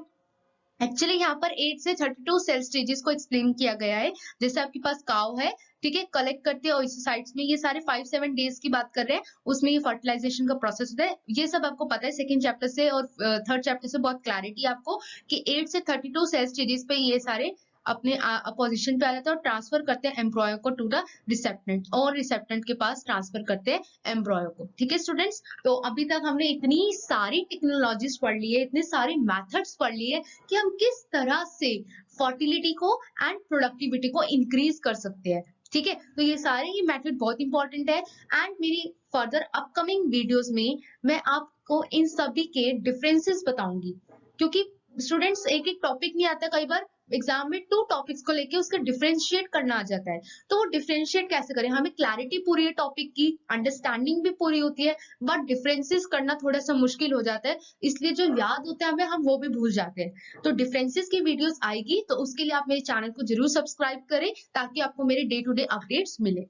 A: एक्चुअली यहाँ पर 8 से 32 सेल स्टेजेस को एक्सप्लेन किया गया है। जैसे आपके पास काउ है, ठीक है, कलेक्ट करते हैं ओसिसाइट्स में, ये सारे 5-7 डेज की बात कर रहे हैं, उसमें ये फर्टिलाइजेशन का प्रोसेस होता है। ये सब आपको पता है सेकंड चैप्टर से और थर्ड चैप्टर से, बहुत क्लैरिटी आपको कि 8 से 32 सेल स्टेजेस पे ये सारे अपने अपोजिशन पे आ जाते हैं और ट्रांसफर करते हैं एम्ब्रॉयो को टू द रिसेप्टेंट, और रिसेप्टेंट के पास ट्रांसफर करते हैं एम्ब्रॉयो को, ठीक है स्टूडेंट्स। तो अभी तक हमने इतनी सारी टेक्नोलॉजीज पढ़ ली है, इतने सारे मेथड्स पढ़ लिए कि हम किस तरह से फर्टिलिटी को एंड प्रोडक्टिविटी को इंक्रीज कर सकते हैं, ठीक है। तो ये सारे ही मेथड बहुत इंपॉर्टेंट है, एंड मेरी फर्दर अपकमिंग वीडियोस में मैं आपको इन सभी के डिफरेंसेस बताऊंगी, क्योंकि स्टूडेंट्स एक एक टॉपिक नहीं आता कई बार, एग्जाम में 2 टॉपिक्स को लेके उसका डिफरेंशिएट करना आ जाता है। तो वो डिफरेंशिएट कैसे करें? हमें क्लैरिटी पूरी है टॉपिक की, अंडरस्टैंडिंग भी पूरी होती है, बट डिफरेंसेस करना थोड़ा-सा मुश्किल हो जाता है। इसलिए जो याद होता है हमें, हम वो भी भूल जाते हैं। तो डिफरेंसेस की वीडियोस आएगी, तो उसके लिए आप मेरे चैनल को ज़रूर सब्सक्राइब करें, ताकि आपको मेरे डे टू डे अपडेट्स मिले।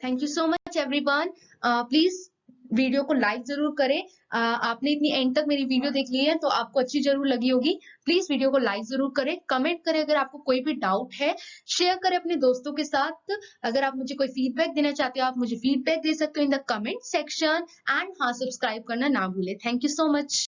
A: Thank you so much everyone. Please video को लाइक जरूर करें। आपने इतनी एंड तक मेरी वीडियो देख ली है तो आपको अच्छी जरूर लगी होगी। प्लीज वीडियो को लाइक जरूर करें, कमेंट करें अगर आपको कोई भी डाउट है, शेयर करें अपने दोस्तों के साथ। अगर आप मुझे कोई फीडबैक देना चाहते हो, आप मुझे फीडबैक दे सकते हो in the comment section. And हाँ, सब्सक्राइब करना ना भूलें। Thank you so much.